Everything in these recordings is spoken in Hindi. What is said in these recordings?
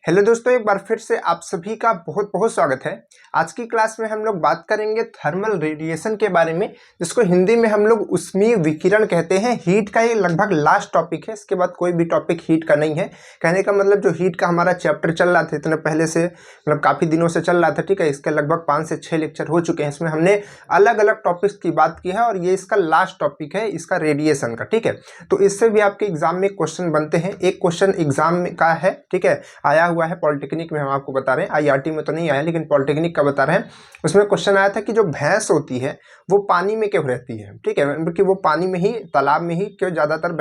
हेलो दोस्तों, एक बार फिर से आप सभी का बहुत बहुत स्वागत है। आज की क्लास में हम लोग बात करेंगे थर्मल रेडिएशन के बारे में, जिसको हिंदी में हम लोग ऊष्मीय विकिरण कहते हैं। हीट का ये लगभग लास्ट टॉपिक है, इसके बाद कोई भी टॉपिक हीट का नहीं है। कहने का मतलब जो हीट का हमारा चैप्टर चल रहा था इतने पहले से, मतलब काफ़ी दिनों से चल रहा था, ठीक है। इसके लगभग 5 से 6 लेक्चर हो चुके हैं। इसमें हमने अलग अलग टॉपिक्स की बात की है और ये इसका लास्ट टॉपिक है इसका रेडिएशन का, ठीक है। तो इससे भी आपके एग्जाम में क्वेश्चन बनते हैं। एक क्वेश्चन एग्जाम का है, ठीक है, आया हुआ है पॉलिटेक्निक में, हम आपको बता रहे हैं। आईआरटी में तो नहीं आया, लेकिन पॉलिटेक्निक का बता रहे हैं। उसमें क्वेश्चन आया था कि जो भैंस होती है वो पानी में क्यों रहती है, ठीक है, क्योंकि वो पानी में ही, तालाब में ही क्यों ज़्यादातर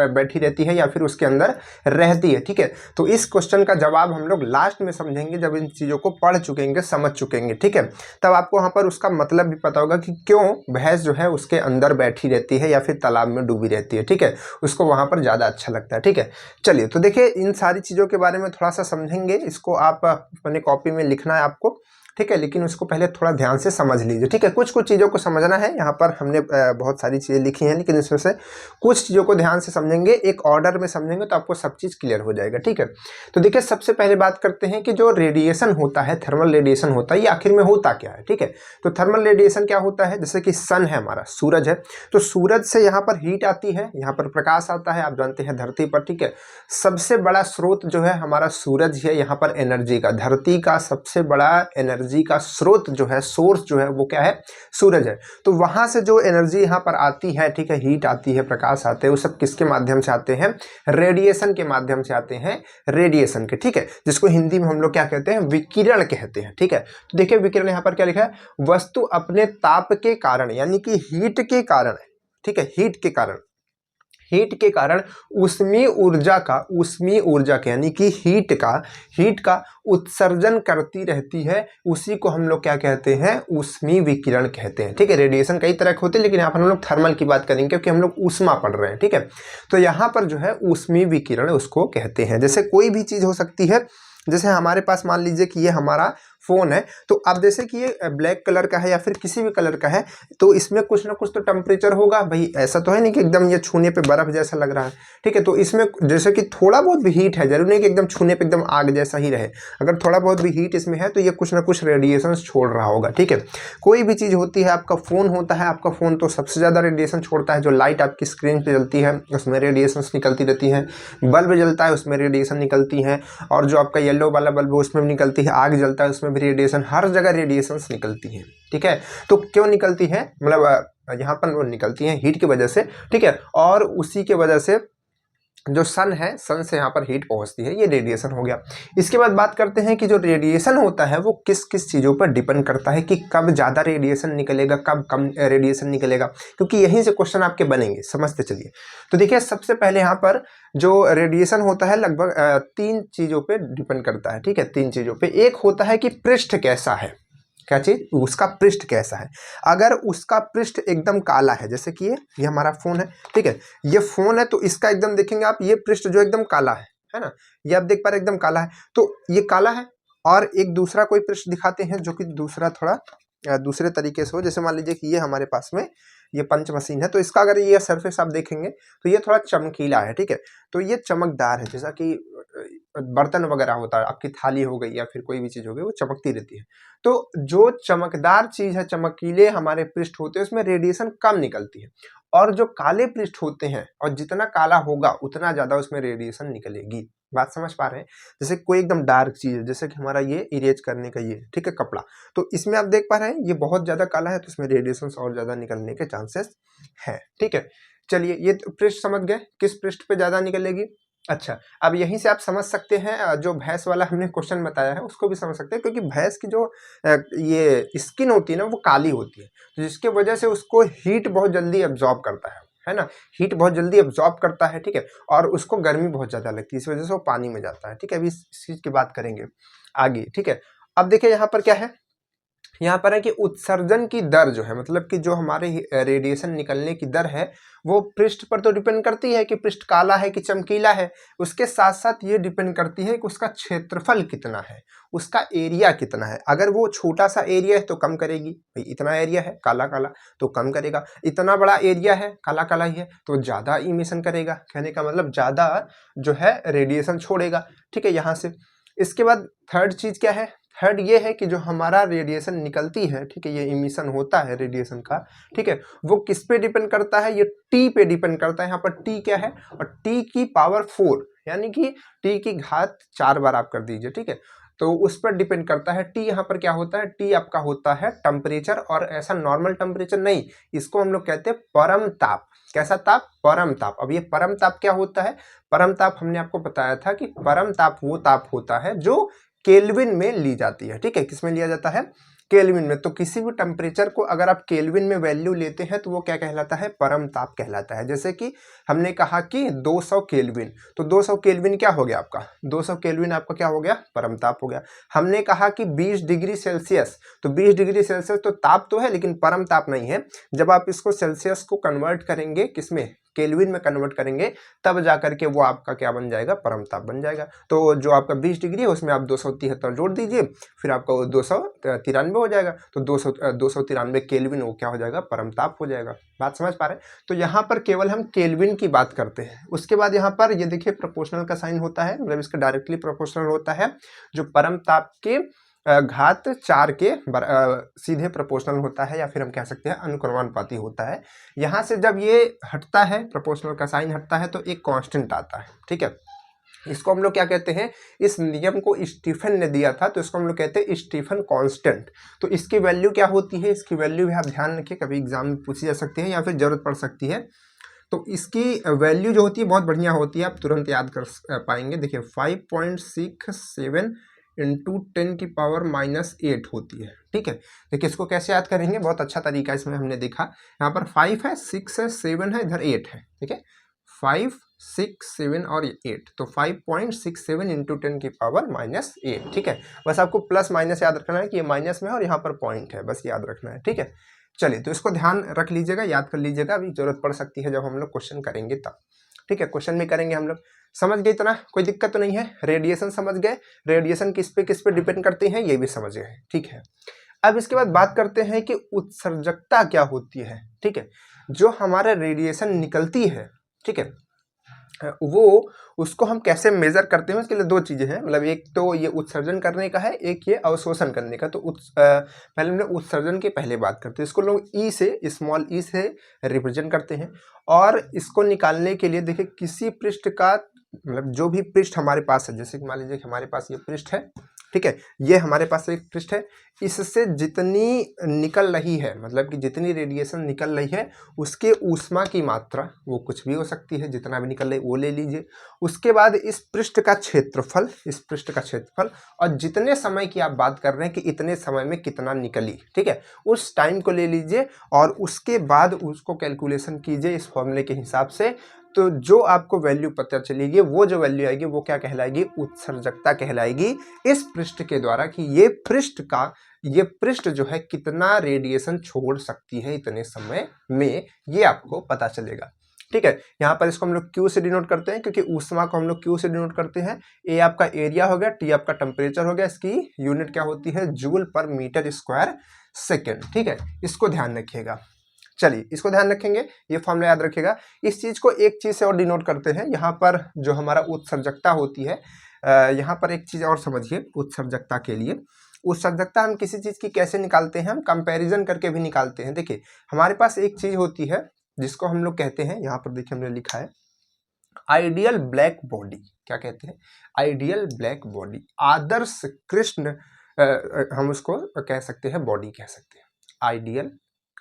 बैठी रहती है या फिर उसके अंदर रहती है, ठीक है। तो इस क्वेश्चन का जवाब हम लोग लास्ट में समझेंगे, जब इन चीज़ों को पढ़ चुकेंगे, समझ चुकेंगे, ठीक है। तब आपको वहाँ पर उसका मतलब भी पता होगा कि क्यों भैंस जो है उसके अंदर बैठी रहती है या फिर तालाब में डूबी रहती है, ठीक है। उसको वहाँ पर ज़्यादा अच्छा लगता है, ठीक है। चलिए, तो देखिए, इन सारी चीज़ों के बारे में थोड़ा सा समझेंगे। इसको आप अपने कॉपी में लिखना है आपको, ठीक है, लेकिन उसको पहले थोड़ा ध्यान से समझ लीजिए, ठीक है। कुछ कुछ चीज़ों को समझना है। यहाँ पर हमने बहुत सारी चीज़ें लिखी हैं, लेकिन इसमें से कुछ चीज़ों को ध्यान से समझेंगे, एक ऑर्डर में समझेंगे तो आपको सब चीज़ क्लियर हो जाएगा, ठीक है। तो देखिए, सबसे पहले बात करते हैं कि जो रेडिएशन होता है, थर्मल रेडिएशन होता है, ये आखिर में होता क्या है, ठीक है। तो थर्मल रेडिएशन क्या होता है, जैसे कि सन है हमारा, सूरज है, तो सूरज से यहाँ पर हीट आती है, यहाँ पर प्रकाश आता है, आप जानते हैं, धरती पर, ठीक है। सबसे बड़ा स्रोत जो है हमारा सूरज है यहाँ पर एनर्जी का। धरती का सबसे बड़ा एनर्जी का स्रोत जो है, सोर्स जो है, वो क्या है, सूरज है। तो वहां से जो एनर्जी यहाँ पर आती है, ठीक है, हीट आती है, प्रकाश आते हैं, वो सब किसके माध्यम से आते हैं, रेडिएशन के माध्यम से आते हैं, रेडिएशन के, ठीक है, जिसको हिंदी में हम लोग क्या कहते हैं, विकिरण कहते हैं, ठीक है। तो देखिए, विकिरण यहाँ पर क्या लिखा है, वस्तु अपने ताप के कारण, यानी कि हीट के कारण, ठीक है, हीट के कारण ऊष्मीय ऊर्जा का यानी कि हीट का उत्सर्जन करती रहती है। उसी को हम लोग क्या कहते हैं, ऊष्मीय विकिरण कहते हैं, ठीक है। रेडिएशन कई तरह के होते हैं, लेकिन यहाँ पर हम लोग थर्मल की बात करेंगे क्योंकि हम लोग ऊष्मा पढ़ रहे हैं, ठीक है। तो यहाँ पर जो है ऊष्मीय विकिरण उसको कहते हैं। जैसे कोई भी चीज़ हो सकती है, जैसे हमारे पास मान लीजिए कि ये हमारा फ़ोन है, तो अब जैसे कि ये ब्लैक कलर का है या फिर किसी भी कलर का है, तो इसमें कुछ ना कुछ तो टेम्परेचर होगा भाई। ऐसा तो है नहीं कि एकदम ये छूने पे बर्फ़ जैसा लग रहा है, ठीक है। तो इसमें जैसे कि थोड़ा बहुत भी हीट है, जरूरी नहीं कि एकदम छूने पे एकदम आग जैसा ही रहे। अगर थोड़ा बहुत भी हीट इसमें है तो ये कुछ ना कुछ रेडिएशन छोड़ रहा होगा, ठीक है। कोई भी चीज़ होती है, आपका फ़ोन होता है, आपका फ़ोन तो सबसे ज़्यादा रेडिएशन छोड़ता है। जो लाइट आपकी स्क्रीन पर जलती है उसमें रेडिएशन निकलती रहती हैं, बल्ब जलता है उसमें रेडिएशन निकलती हैं, और जो आपका येलो वाला बल्ब है उसमें भी निकलती है, आग जलता है उसमें भी रेडिएशन, हर जगह रेडिएशंस निकलती हैं, ठीक है। तो क्यों निकलती है, मतलब यहाँ पर वो निकलती हैं हीट की वजह से, ठीक है। और उसी के वजह से जो सन है, सन से यहाँ पर हीट पहुँचती है, ये रेडिएशन हो गया। इसके बाद बात करते हैं कि जो रेडिएशन होता है वो किस किस चीज़ों पर डिपेंड करता है, कि कब ज़्यादा रेडिएशन निकलेगा, कब कम रेडिएशन निकलेगा, क्योंकि यहीं से क्वेश्चन आपके बनेंगे, समझते चलिए। तो देखिए, सबसे पहले यहाँ पर जो रेडिएशन होता है लगभग 3 चीज़ों पर डिपेंड करता है, ठीक है। 3 चीज़ों पर। एक होता है कि पृष्ठ कैसा है, क्या चीज़, उसका पृष्ठ कैसा है। अगर उसका पृष्ठ एकदम काला है, जैसे कि ये हमारा फ़ोन है, ठीक है, ये फ़ोन है, तो इसका एकदम देखेंगे आप, ये पृष्ठ जो एकदम काला है ना, ये आप देख पा रहे एकदम काला है, तो ये काला है। और एक दूसरा कोई पृष्ठ दिखाते हैं जो कि दूसरा थोड़ा दूसरे तरीके से हो। जैसे मान लीजिए कि ये हमारे पास में ये पंच मशीन है, तो इसका अगर ये सरफेस आप देखेंगे तो ये थोड़ा चमकीला है, ठीक है। तो ये चमकदार है, जैसा कि बर्तन वगैरह होता है, आपकी थाली हो गई या फिर कोई भी चीज़ हो गई, वो चमकती रहती है। तो जो चमकदार चीज़ है, चमकीले हमारे पृष्ठ होते हैं, उसमें रेडिएशन कम निकलती है। और जो काले पृष्ठ होते हैं, और जितना काला होगा उतना ज़्यादा उसमें रेडिएशन निकलेगी। बात समझ पा रहे हैं। जैसे कोई एकदम डार्क चीज़ है, जैसे कि हमारा ये इरेज करने का ये, ठीक है, कपड़ा, तो इसमें आप देख पा रहे हैं ये बहुत ज़्यादा काला है, तो इसमें रेडिएशन और ज़्यादा निकलने के चांसेस हैं, ठीक है। चलिए, ये तो पृष्ठ समझ गए, किस पृष्ठ पे ज़्यादा निकलेगी। अच्छा, अब यहीं से आप समझ सकते हैं, जो भैंस वाला हमने क्वेश्चन बताया है उसको भी समझ सकते हैं, क्योंकि भैंस की जो ये स्किन होती है ना, वो काली होती है, तो जिसके वजह से उसको हीट बहुत जल्दी एब्जॉर्ब करता है ना, हीट बहुत जल्दी एब्जॉर्ब करता है, ठीक है। और उसको गर्मी बहुत ज़्यादा लगती है, इस वजह से वो पानी में जाता है, ठीक है। अभी इस चीज़ की बात करेंगे आगे, ठीक है। अब देखिए, यहाँ पर क्या है, यहाँ पर है कि उत्सर्जन की दर जो है, मतलब कि जो हमारे रेडिएशन निकलने की दर है, वो पृष्ठ पर तो डिपेंड करती है कि पृष्ठ काला है कि चमकीला है। उसके साथ साथ ये डिपेंड करती है कि उसका क्षेत्रफल कितना है, उसका एरिया कितना है। अगर वो छोटा सा एरिया है तो कम करेगी, भाई इतना एरिया है काला काला तो कम करेगा। इतना बड़ा एरिया है काला काला ही है तो ज़्यादा इमिशन करेगा, कहने का मतलब ज़्यादा जो है रेडिएशन छोड़ेगा, ठीक है, यहाँ से। इसके बाद थर्ड चीज़ क्या है, थर्ड ये है कि जो हमारा रेडिएशन निकलती है, ठीक है, ये इमिशन होता है रेडिएशन का, ठीक है, वो किस पे डिपेंड करता है, ये टी पे डिपेंड करता है। यहाँ पर टी क्या है, और टी की पावर 4, यानी कि टी की घात 4 बार आप कर दीजिए, ठीक है, तो उस पर डिपेंड करता है। टी यहाँ पर क्या होता है, टी आपका होता है टेम्परेचर, और ऐसा नॉर्मल टेम्परेचर नहीं, इसको हम लोग कहते हैं परम ताप। कैसा ताप, परम ताप। अब ये परम ताप क्या होता है, परम ताप हमने आपको बताया था कि परम ताप वो ताप होता है जो केल्विन में ली जाती है, ठीक है, किसमें लिया जाता है, केल्विन में। तो किसी भी टेम्परेचर को अगर आप केल्विन में वैल्यू लेते हैं तो वो क्या कहलाता है, परम ताप कहलाता है। जैसे कि हमने कहा कि 200 केल्विन, तो 200 केल्विन क्या हो गया आपका, 200 केल्विन आपका क्या हो गया, परम ताप हो गया। हमने कहा कि 20 डिग्री सेल्सियस, तो 20 डिग्री सेल्सियस तो ताप तो है लेकिन परम ताप नहीं है। जब आप इसको सेल्सियस को कन्वर्ट करेंगे किसमें, केल्विन में कन्वर्ट करेंगे, तब जाकर के वो आपका क्या बन जाएगा, परम ताप बन जाएगा। तो जो आपका 20 डिग्री है उसमें आप 273 जोड़ दीजिए, फिर आपका वो 293 हो जाएगा, तो 293 केल्विन वो क्या हो जाएगा, परम ताप हो जाएगा। बात समझ पा रहे हैं। तो यहाँ पर केवल हम केल्विन की बात करते हैं। उसके बाद यहाँ पर ये देखिए प्रोपोर्शनल का साइन होता है, मतलब इसका डायरेक्टली प्रोपोर्शनल होता है, जो परम ताप के घात 4 के सीधे प्रोपोर्शनल होता है, या फिर हम कह सकते हैं अनुक्रमानुपाती होता है। यहाँ से जब ये हटता है, प्रोपोर्शनल का साइन हटता है, तो एक कांस्टेंट आता है, ठीक है, इसको हम लोग क्या कहते हैं, इस नियम को स्टीफन ने दिया था, तो इसको हम लोग कहते हैं स्टीफन कांस्टेंट। तो इसकी वैल्यू क्या होती है, इसकी वैल्यू भी आप ध्यान रखिए, कभी एग्जाम में पूछी जा सकती है या फिर जरूरत पड़ सकती है। तो इसकी वैल्यू जो होती है बहुत बढ़िया होती है, आप तुरंत याद कर पाएंगे। देखिए 5.67 इंटू 10 की पावर -8 होती है, ठीक है। देखिए इसको कैसे याद करेंगे, बहुत अच्छा तरीका इसमें हमने देखा। यहाँ पर 5 है, 6 है, 7 है, इधर 8 है, ठीक है, 5, 6, 7 और 8, तो 5.67 इंटू 10 की पावर -8, ठीक है। बस आपको प्लस माइनस याद रखना है कि ये माइनस में है और यहाँ पर पॉइंट है, बस याद रखना है, ठीक है। चलिए, तो इसको ध्यान रख लीजिएगा, याद कर लीजिएगा, अभी जरूरत पड़ सकती है जब हम लोग क्वेश्चन करेंगे तब, ठीक है। क्वेश्चन भी करेंगे हम लोग। समझ गए इतना, कोई दिक्कत तो नहीं है। रेडिएशन समझ गए, रेडिएशन किस पे डिपेंड करते हैं ये भी समझ गए, ठीक है। अब इसके बाद बात करते हैं कि उत्सर्जकता क्या होती है, ठीक है। जो हमारा रेडिएशन निकलती है, ठीक है, वो उसको हम कैसे मेजर करते हैं, उसके लिए दो चीजें हैं, मतलब एक तो ये उत्सर्जन करने का है, एक ये अवशोषण करने का। तो पहले हम लोग उत्सर्जन की पहले बात करते हैं। इसको लोग ई से, स्मॉल ई से रिप्रेजेंट करते हैं, और इसको निकालने के लिए देखिए किसी पृष्ठ का, मतलब जो भी पृष्ठ हमारे पास है, जैसे कि मान लीजिए हमारे पास ये पृष्ठ है, ठीक है, ये हमारे पास एक पृष्ठ है, इससे जितनी निकल रही है, मतलब कि जितनी रेडिएशन निकल रही है, उसके ऊष्मा की मात्रा वो कुछ भी हो सकती है, जितना भी निकल रही है वो ले लीजिए। उसके बाद इस पृष्ठ का क्षेत्रफल, इस पृष्ठ का क्षेत्रफल, और जितने समय की आप बात कर रहे हैं कि इतने समय में कितना निकली, ठीक है, उस टाइम को ले लीजिए, और उसके बाद उसको कैलकुलेशन कीजिए इस फॉर्मूले के हिसाब से। तो जो आपको वैल्यू पता चलेगी, वो जो वैल्यू आएगी वो क्या कहलाएगी, उत्सर्जकता कहलाएगी, इस पृष्ठ के द्वारा, कि ये पृष्ठ जो है कितना रेडिएशन छोड़ सकती है इतने समय में, ये आपको पता चलेगा, ठीक है। यहाँ पर इसको हम लोग Q से डिनोट करते हैं, क्योंकि ऊष्मा को हम लोग Q से डिनोट करते हैं। A आपका एरिया हो गया, T आपका टेम्परेचर हो गया, इसकी यूनिट क्या होती है, जूल पर मीटर स्क्वायर सेकेंड, ठीक है, इसको ध्यान रखिएगा। चलिए, इसको ध्यान रखेंगे, ये फॉर्मूला याद रखिएगा। इस चीज को एक चीज से और डिनोट करते हैं, यहाँ पर जो हमारा उत्सर्जकता होती है, यहाँ पर एक चीज और समझिए उत्सर्जकता के लिए। उत्सर्जकता हम किसी चीज की कैसे निकालते हैं, हम कंपैरिजन करके भी निकालते हैं। देखिए हमारे पास एक चीज होती है जिसको हम लोग कहते हैं, यहाँ पर देखिए हमने लिखा है आइडियल ब्लैक बॉडी। क्या कहते हैं, आइडियल ब्लैक बॉडी, आदर्श कृष्ण, हम उसको कह सकते हैं, बॉडी कह सकते हैं। आइडियल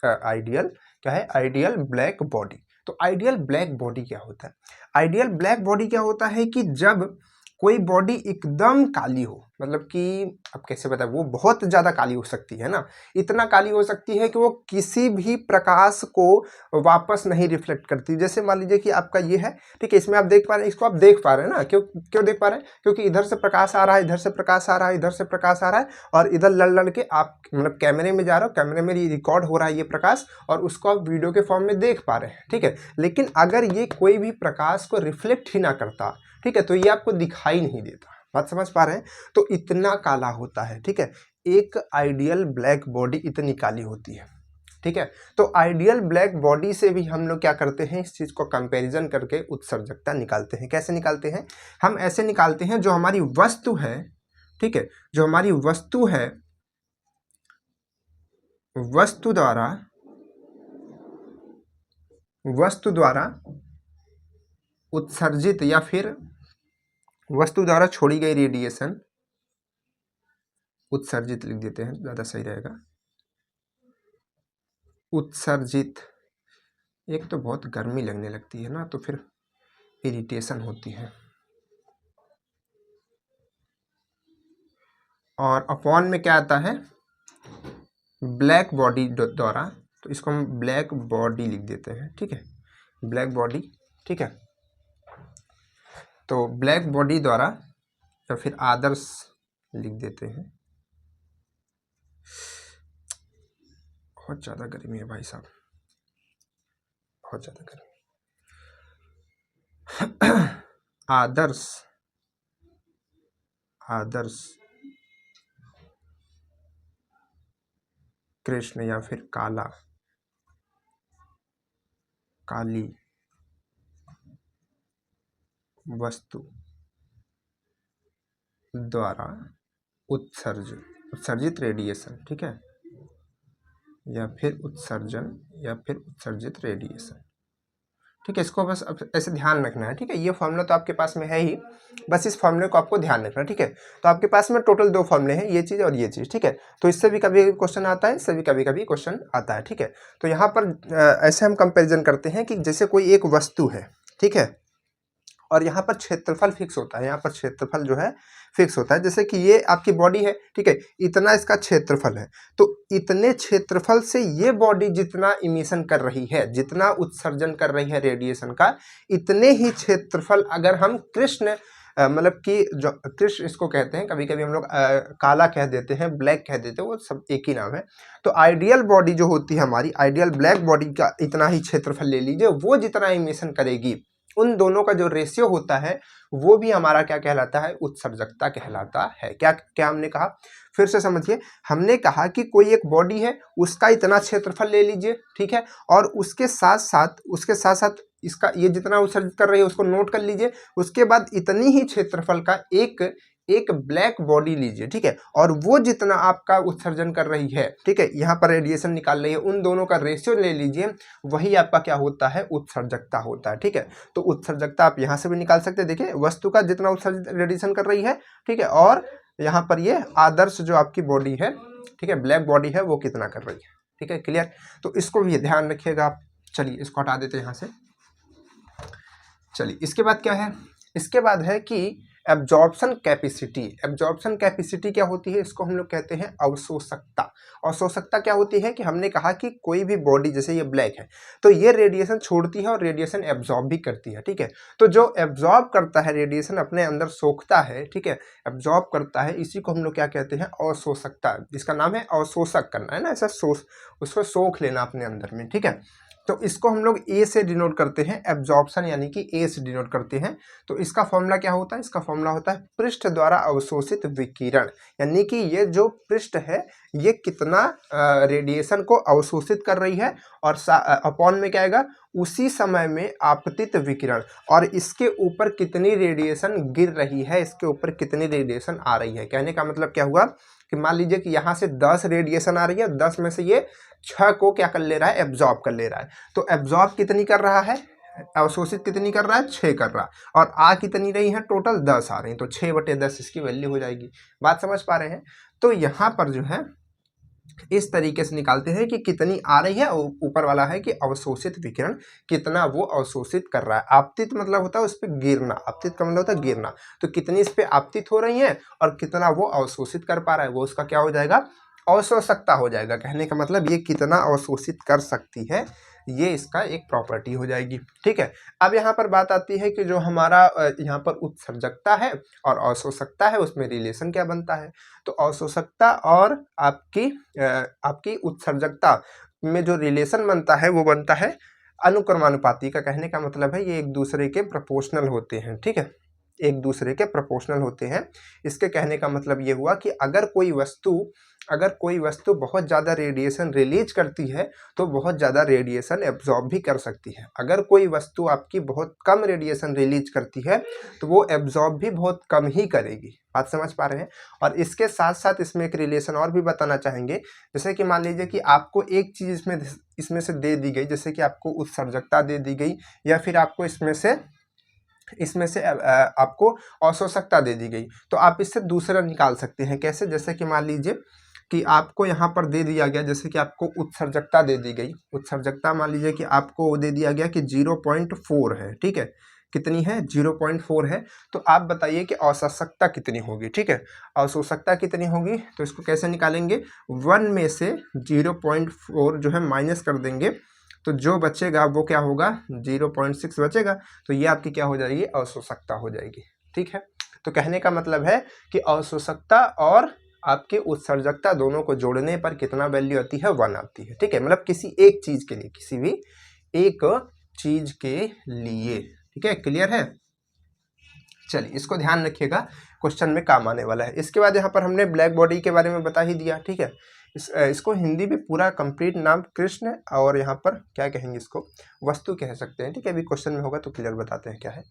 क्या है, आइडियल ब्लैक बॉडी। तो आइडियल ब्लैक बॉडी क्या होता है, आइडियल ब्लैक बॉडी क्या होता है कि जब कोई बॉडी एकदम काली हो, मतलब कि अब कैसे बताएं, वो बहुत ज़्यादा काली हो सकती है ना, इतना काली हो सकती है कि वो किसी भी प्रकाश को वापस नहीं रिफ्लेक्ट करती। जैसे मान लीजिए कि आपका ये है, ठीक है, इसमें आप देख पा रहे हैं, इसको आप देख पा रहे हैं ना, क्यों देख पा रहे हैं, क्योंकि इधर से प्रकाश आ रहा है, इधर से प्रकाश आ रहा है, इधर से प्रकाश आ रहा है, और इधर लड़ के आप मतलब कैमरे में जा रहे हो, कैमरे में रिकॉर्ड हो रहा है ये प्रकाश, और उसको आप वीडियो के फॉर्म में देख पा रहे हैं, ठीक है। लेकिन अगर ये कोई भी प्रकाश को रिफ्लेक्ट ही ना करता, ठीक है, तो ये आपको दिखाई नहीं देता। बात समझ पा रहे हैं, तो इतना काला होता है, ठीक है, एक आइडियल ब्लैक बॉडी इतनी काली होती है, ठीक है। तो आइडियल ब्लैक बॉडी से भी हम लोग क्या करते हैं, इस चीज को कंपैरिजन करके उत्सर्जकता निकालते हैं। कैसे निकालते हैं, हम ऐसे निकालते हैं, जो हमारी वस्तु है, ठीक है, जो हमारी वस्तु है, वस्तु द्वारा उत्सर्जित या फिर वस्तु द्वारा छोड़ी गई रेडिएशन, उत्सर्जित लिख देते हैं ज़्यादा सही रहेगा, उत्सर्जित। एक तो बहुत गर्मी लगने लगती है ना, तो फिर इरिटेशन होती है। और अपॉन में क्या आता है, ब्लैक बॉडी द्वारा, तो इसको हम ब्लैक बॉडी लिख देते हैं, ठीक है, ब्लैक बॉडी, ठीक है। तो ब्लैक बॉडी द्वारा या फिर आदर्श लिख देते हैं। बहुत ज़्यादा गर्मी है भाई साहब, बहुत ज़्यादा गर्मी। आदर्श कृष्ण या फिर काली वस्तु द्वारा उत्सर्जित रेडिएशन, ठीक है, या फिर उत्सर्जन या फिर उत्सर्जित रेडिएशन, ठीक है। इसको बस अब ऐसे ध्यान रखना है, ठीक है। ये फॉर्मूला तो आपके पास में है ही, बस इस फॉर्मूले को आपको ध्यान रखना है, ठीक है। तो आपके पास में टोटल 2 फॉर्मूले हैं, ये चीज़ और ये चीज़, ठीक है। तो इससे भी कभी क्वेश्चन आता है, इससे भी कभी कभी क्वेश्चन आता है, ठीक है। तो यहाँ पर ऐसे हम कंपेरिजन करते हैं कि जैसे कोई एक वस्तु है, ठीक है, और यहाँ पर क्षेत्रफल फिक्स होता है, यहाँ पर क्षेत्रफल जो है फिक्स होता है। जैसे कि ये आपकी बॉडी है, ठीक है, इतना इसका क्षेत्रफल है, तो इतने क्षेत्रफल से ये बॉडी जितना इमिशन कर रही है, जितना उत्सर्जन कर रही है रेडिएशन का, इतने ही क्षेत्रफल अगर हम कृष्ण मतलब कि जो कृष्ण इसको कहते हैं, कभी कभी हम लोग काला कह देते हैं, ब्लैक कह देते हैं, वो सब एक ही नाम है। तो आइडियल बॉडी जो होती है हमारी, आइडियल ब्लैक बॉडी का इतना ही क्षेत्रफल ले लीजिए, वो जितना इमिशन करेगी, उन दोनों का जो रेशियो होता है वो भी हमारा क्या कहलाता है, उत्सर्जकता कहलाता है। क्या क्या हमने कहा, फिर से समझिए, हमने कहा कि कोई एक बॉडी है, उसका इतना क्षेत्रफल ले लीजिए, ठीक है, और उसके साथ साथ इसका ये जितना उत्सर्जित कर रही है उसको नोट कर लीजिए। उसके बाद इतनी ही क्षेत्रफल का एक ब्लैक बॉडी लीजिए, ठीक है, और वो जितना आपका उत्सर्जन कर रही है, ठीक है, यहाँ पर रेडिएशन निकाल रही है, उन दोनों का रेशियो ले लीजिए, वही आपका क्या होता है, उत्सर्जकता होता है, ठीक है। तो उत्सर्जकता आप यहाँ से भी निकाल सकते हैं, देखिए वस्तु का जितना उत्सर्जित रेडिएशन कर रही है, ठीक है, और यहाँ पर ये आदर्श जो आपकी बॉडी है, ठीक है, ब्लैक बॉडी है, वो कितना कर रही है, ठीक है, क्लियर। तो इसको भी ध्यान रखिएगा आप। चलिए इसको हटा देते हैं यहाँ से। चलिए इसके बाद क्या है, इसके बाद है कि एब्जॉर्प्शन कैपेसिटी। एब्जॉर्प्शन कैपेसिटी क्या होती है, इसको हम लोग कहते हैं अवशोषकता। अवशोषकता क्या होती है कि हमने कहा कि कोई भी बॉडी, जैसे ये ब्लैक है, तो ये रेडिएशन छोड़ती है और रेडिएशन एब्जॉर्ब भी करती है, ठीक है। तो जो एब्जॉर्ब करता है रेडिएशन, अपने अंदर सोखता है, ठीक है, एब्जॉर्ब करता है, इसी को हम लोग क्या कहते हैं, अवशोषकता। जिसका नाम है अवशोषक करना, है ना, ऐसा उसको सोख लेना अपने अंदर में, ठीक है। तो इसको हम लोग ए से डिनोट करते हैं, एब्जॉर्प्शन यानी कि ए से डिनोट करते हैं। तो इसका फॉर्मूला क्या होता है, इसका फॉर्मूला होता है पृष्ठ द्वारा अवशोषित विकिरण, यानी कि ये जो पृष्ठ है ये कितना रेडिएशन को अवशोषित कर रही है, और अपॉन में क्या आएगा, उसी समय में आपतित विकिरण, और इसके ऊपर कितनी रेडिएशन गिर रही है, इसके ऊपर कितनी रेडिएशन आ रही है। कहने का मतलब क्या हुआ कि मान लीजिए कि यहाँ से 10 रेडिएशन आ रही है, 10 में से ये 6 को क्या कर ले रहा है, एब्जॉर्ब कर ले रहा है। तो एब्जॉर्ब कितनी कर रहा है, अवशोषित कितनी कर रहा है, 6 कर रहा है, और आ कितनी रही है, टोटल 10 आ रही है, तो 6/10 इसकी वैल्यू हो जाएगी। बात समझ पा रहे हैं। तो यहाँ पर जो है इस तरीके से निकालते हैं कि कितनी आ रही है, ऊपर वाला है कि अवशोषित विकिरण कितना वो अवशोषित कर रहा है। आपतित मतलब होता है उस पर गिरना, आपतित का मतलब होता है गिरना, तो कितनी इस पे आपतित हो रही है और कितना वो अवशोषित कर पा रहा है, वो उसका क्या हो जाएगा, अवशोषकता हो जाएगा। कहने का मतलब ये कितना अवशोषित कर सकती है, ये इसका एक प्रॉपर्टी हो जाएगी, ठीक है। अब यहाँ पर बात आती है कि जो हमारा यहाँ पर उत्सर्जकता है और अवशोषकता है, उसमें रिलेशन क्या बनता है। तो अवशोषकता और आपकी उत्सर्जकता में जो रिलेशन बनता है वो बनता है अनुक्रमानुपाती का। कहने का मतलब है ये एक दूसरे के प्रोपोर्शनल होते हैं, ठीक है, एक दूसरे के प्रोपोर्शनल होते हैं। इसके कहने का मतलब ये हुआ कि अगर कोई वस्तु अगर कोई वस्तु बहुत ज़्यादा रेडिएशन रिलीज करती है तो बहुत ज़्यादा रेडिएशन एब्जॉर्ब भी कर सकती है। अगर कोई वस्तु आपकी बहुत कम रेडिएशन रिलीज करती है तो वो एब्जॉर्ब भी बहुत कम ही करेगी। बात समझ पा रहे हैं? और इसके साथ साथ इसमें एक रिलेशन और भी बताना चाहेंगे। जैसे कि मान लीजिए कि आपको एक चीज़ इसमें से दे दी गई, जैसे कि आपको उत्सर्जकता दे दी गई, या फिर आपको इसमें से आपको अवशोषकता दे दी गई, तो आप इससे दूसरा निकाल सकते हैं। कैसे? जैसे कि मान लीजिए कि आपको यहाँ पर दे दिया गया, जैसे कि आपको उत्सर्जकता दे दी गई। उत्सर्जकता मान लीजिए कि आपको दे दिया गया कि 0.4 है, ठीक है। कितनी है? 0.4 है। तो आप बताइए कि अवशोषकता कितनी होगी, ठीक है। अवशोषकता कितनी होगी, तो इसको कैसे निकालेंगे? 1 में से 0.4 जो है माइनस कर देंगे, तो जो बचेगा वो क्या होगा? 0.6 बचेगा। तो ये आपकी क्या हो जाएगी? अवशोषकता हो जाएगी, ठीक है। तो कहने का मतलब है कि अवशोषकता और आपके उत्सर्जकता दोनों को जोड़ने पर कितना वैल्यू आती है? 1 आती है, ठीक है। मतलब किसी एक चीज के लिए, किसी भी एक चीज के लिए, ठीक है। क्लियर है? चलिए, इसको ध्यान रखिएगा, क्वेश्चन में काम आने वाला है। इसके बाद यहाँ पर हमने ब्लैक बॉडी के बारे में बता ही दिया, ठीक है। इसको हिंदी में पूरा कंप्लीट नाम कृष्ण, और यहाँ पर क्या कहेंगे? इसको वस्तु कह सकते हैं, ठीक है। अभी क्वेश्चन में होगा तो क्लियर बताते हैं क्या है।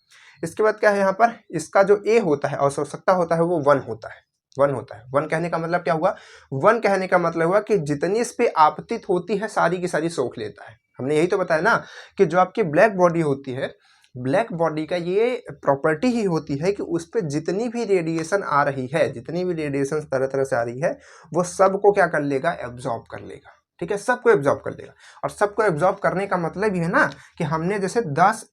इसके बाद क्या है यहाँ पर? इसका जो ए होता है, अवशोषकता होता है, वो 1 होता है। 1 होता है। 1 कहने का मतलब क्या हुआ? 1 कहने का मतलब हुआ कि जितनी इस पे आपतित होती है सारी की सारी सोख लेता है। हमने यही तो बताया ना कि जो आपकी ब्लैक बॉडी होती है, ब्लैक बॉडी का ये प्रॉपर्टी ही होती है कि उस पर जितनी भी रेडिएशन आ रही है, जितनी भी रेडिएशन तरह तरह से आ रही है, वो सबको क्या कर लेगा? एब्जॉर्ब कर लेगा, ठीक है। सबको एब्जॉर्ब कर लेगा। और सबको एब्जॉर्ब करने का मतलब ये है ना कि हमने जैसे 10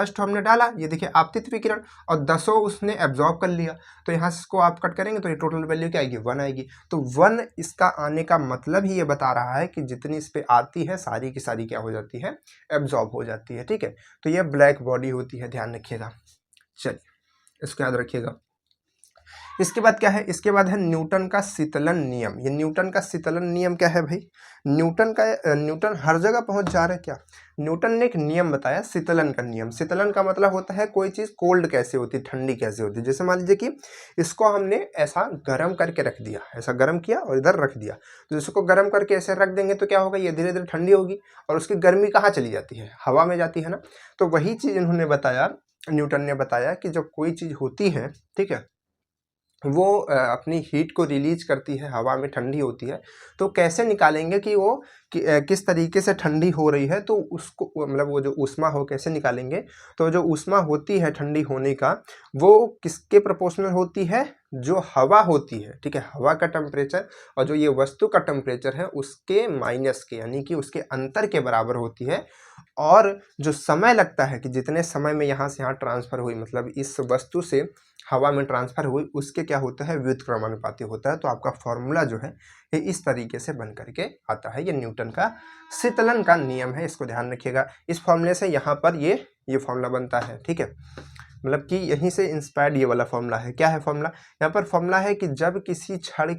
ठो हमने डाला, ये देखिए आपतित विकिरण, और 10 उसने एब्जॉर्ब कर लिया। तो यहाँ से इसको आप कट करेंगे तो ये टोटल वैल्यू क्या आएगी? 1 आएगी। तो 1 इसका आने का मतलब ही ये बता रहा है कि जितनी इस पे आती है सारी की सारी क्या हो जाती है? एब्जॉर्ब हो जाती है, ठीक है। तो ये ब्लैक बॉडी होती है, ध्यान रखिएगा। चलिए, इसको याद रखिएगा। इसके बाद क्या है? इसके बाद है न्यूटन का शीतलन नियम। ये न्यूटन का शीतलन नियम क्या है भाई? न्यूटन हर जगह पहुंच जा रहा है क्या? न्यूटन ने एक नियम बताया, शीतलन का नियम। शीतलन का मतलब होता है कोई चीज़ कोल्ड कैसे होती है, ठंडी कैसे होती है। जैसे मान लीजिए कि इसको हमने ऐसा गर्म करके रख दिया, ऐसा गर्म किया और इधर रख दिया, तो इसको गर्म करके ऐसे रख देंगे तो क्या होगा? ये धीरे धीरे ठंडी होगी, और उसकी गर्मी कहाँ चली जाती है? हवा में जाती है ना। तो वही चीज़ इन्होंने बताया, न्यूटन ने बताया कि जब कोई चीज़ होती है, ठीक है, वो अपनी हीट को रिलीज करती है, हवा में ठंडी होती है, तो कैसे निकालेंगे कि वो किस तरीके से ठंडी हो रही है? तो उसको मतलब वो जो ऊष्मा हो कैसे निकालेंगे? तो जो ऊष्मा होती है ठंडी होने का, वो किसके प्रोपोर्शनल होती है? जो हवा होती है, ठीक है, हवा का टेम्परेचर और जो ये वस्तु का टेम्परेचर है उसके माइनस के, यानी कि उसके अंतर के बराबर होती है। और जो समय लगता है कि जितने समय में यहाँ से यहाँ ट्रांसफर हुई, मतलब इस वस्तु से हवा में ट्रांसफर हुई, उसके क्या होता है? व्युत्क्रमानुपाती होता है। तो आपका फॉर्मूला जो है ये इस तरीके से बन करके आता है। ये न्यूटन का शीतलन का नियम है, इसको ध्यान रखिएगा। इस फॉर्मूले से यहाँ पर ये फॉर्मूला बनता है, ठीक है। मतलब कि यहीं से इंस्पायर्ड ये वाला फॉर्मूला है। क्या है फॉर्मूला? यहाँ पर फॉर्मूला है कि जब किसी छड़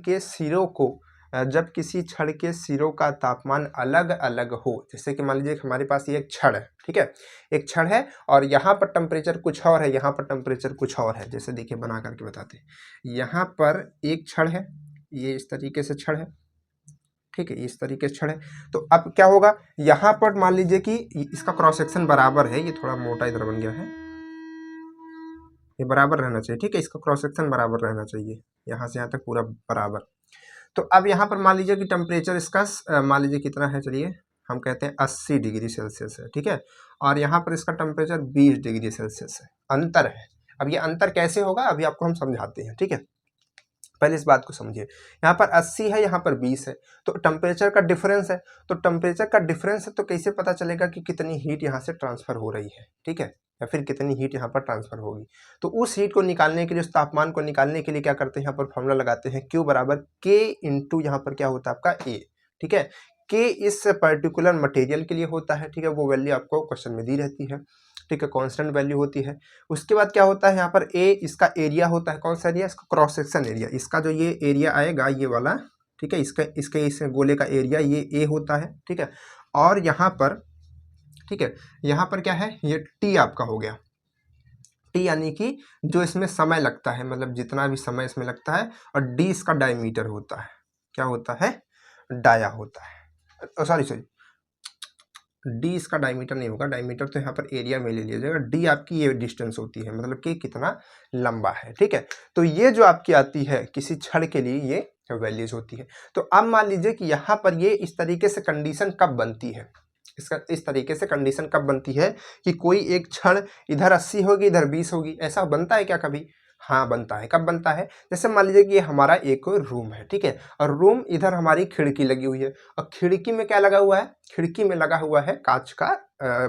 के सिरों का तापमान अलग अलग हो, जैसे कि मान लीजिए हमारे पास ये एक छड़ है, ठीक है, एक छड़ है और यहाँ पर टेम्परेचर कुछ और है, यहाँ पर टेम्परेचर कुछ और है। जैसे देखिए बना करके बताते हैं। यहाँ पर एक छड़ है, ये इस तरीके से छड़ है, ठीक है, इस तरीके से छड़ है। तो अब क्या होगा? यहाँ पर मान लीजिए कि इसका क्रॉस सेक्शन बराबर है, ये थोड़ा मोटा इधर बन गया है, ये बराबर रहना चाहिए, ठीक है, इसका क्रॉस सेक्शन बराबर रहना चाहिए, यहाँ से यहाँ तक पूरा बराबर। तो अब यहाँ पर मान लीजिए कि टेम्परेचर इसका मान लीजिए कितना है, चलिए हम कहते हैं 80 डिग्री सेल्सियस है, ठीक है, और यहाँ पर इसका टेम्परेचर 20 डिग्री सेल्सियस है, अंतर है। अब ये अंतर कैसे होगा अभी आपको हम समझाते हैं, ठीक है। पहले इस बात को समझिए, यहाँ पर 80 है, यहाँ पर 20 है, तो टेम्परेचर का डिफरेंस है। तो टेम्परेचर का डिफरेंस है तो कैसे पता चलेगा कि कितनी हीट यहाँ से ट्रांसफर हो रही है, ठीक है, या फिर कितनी हीट यहाँ पर ट्रांसफर होगी। तो उस हीट को निकालने के लिए, उस तापमान को निकालने के लिए क्या करते हैं? यहाँ पर फॉर्मूला लगाते हैं, Q बराबर K इंटू यहाँ पर क्या होता है आपका A, ठीक है। K इस पर्टिकुलर मटेरियल के लिए होता है, ठीक है, वो वैल्यू आपको क्वेश्चन में दी रहती है, ठीक है, कांस्टेंट वैल्यू होती है। उसके बाद क्या होता है? यहाँ पर A इसका एरिया होता है, कौन सा एरिया? इसका क्रॉस सेक्शन एरिया, इसका जो ये एरिया आएगा ये वाला, ठीक है, इसके इस गोले का एरिया ये A होता है, ठीक है। और यहाँ पर, ठीक है, यहाँ पर क्या है? ये T आपका हो गया, T यानी कि जो इसमें समय लगता है, मतलब जितना भी समय इसमें लगता है, और D इसका डायमीटर होता है, क्या होता है, डाया होता है। सॉरी, डी इसका डायमीटर नहीं होगा, डायमीटर तो यहाँ पर एरिया में ले लिया जाएगा। डी आपकी ये डिस्टेंस होती है, मतलब कि कितना लंबा है, ठीक है। तो ये जो आपकी आती है किसी छड़ के लिए ये वैल्यूज होती है। तो अब मान लीजिए कि यहाँ पर ये इस तरीके से कंडीशन कब बनती है, इस तरीके से कंडीशन कब बनती है कि कोई एक छड़ इधर 80 होगी इधर 20 होगी, ऐसा बनता है क्या कभी? हाँ बनता है। कब बनता है? जैसे मान लीजिए कि ये हमारा एक रूम है, ठीक है, और रूम इधर हमारी खिड़की लगी हुई है, और खिड़की में क्या लगा हुआ है, खिड़की में लगा हुआ है कांच का,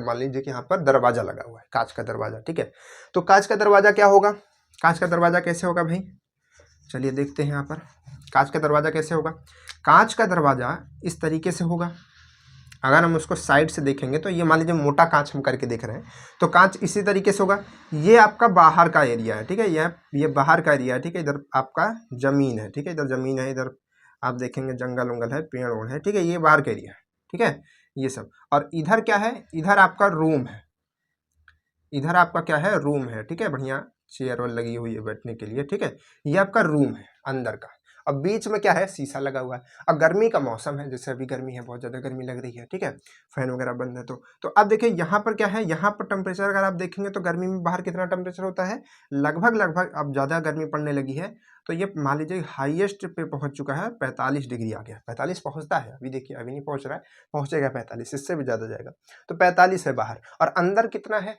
मान लीजिए कि यहाँ पर दरवाजा लगा हुआ है, कांच का दरवाजा, ठीक है। तो कांच का दरवाजा क्या होगा, कांच का दरवाजा कैसे होगा भाई, चलिए देखते हैं यहाँ पर कांच का दरवाजा कैसे होगा। कांच का दरवाजा इस तरीके से होगा। अगर हम उसको साइड से देखेंगे तो ये मान लीजिए मोटा कांच हम करके देख रहे हैं, तो कांच इसी तरीके से होगा। ये आपका बाहर का एरिया है, ठीक है, ये बाहर का एरिया है, ठीक है। इधर आपका जमीन है, ठीक है, इधर जमीन है, इधर आप देखेंगे जंगल वंगल है, पेड़ ओड़ है, ठीक है, ये बाहर का एरिया है, ठीक है, ये सब। और इधर क्या है, इधर आपका रूम है, इधर आपका क्या है, रूम है, ठीक है, बढ़िया चेयर लगी हुई है बैठने के लिए, ठीक है, ये आपका रूम है अंदर का। अब बीच में क्या है, शीशा लगा हुआ है। अब गर्मी का मौसम है, जैसे अभी गर्मी है, बहुत ज़्यादा गर्मी लग रही है, ठीक है, फैन वगैरह बंद है। तो अब देखिए यहाँ पर क्या है, यहाँ पर टेम्परेचर अगर आप देखेंगे तो गर्मी में बाहर कितना टेम्परेचर होता है, लगभग अब ज़्यादा गर्मी पड़ने लगी है, तो ये मान लीजिए हाईएस्ट पे पहुँच चुका है, 45 डिग्री आ गया, 45 पहुँचता है, अभी देखिए अभी नहीं पहुँच रहा है, पहुँचेगा 45, इससे भी ज़्यादा जाएगा। तो 45 है बाहर, और अंदर कितना है,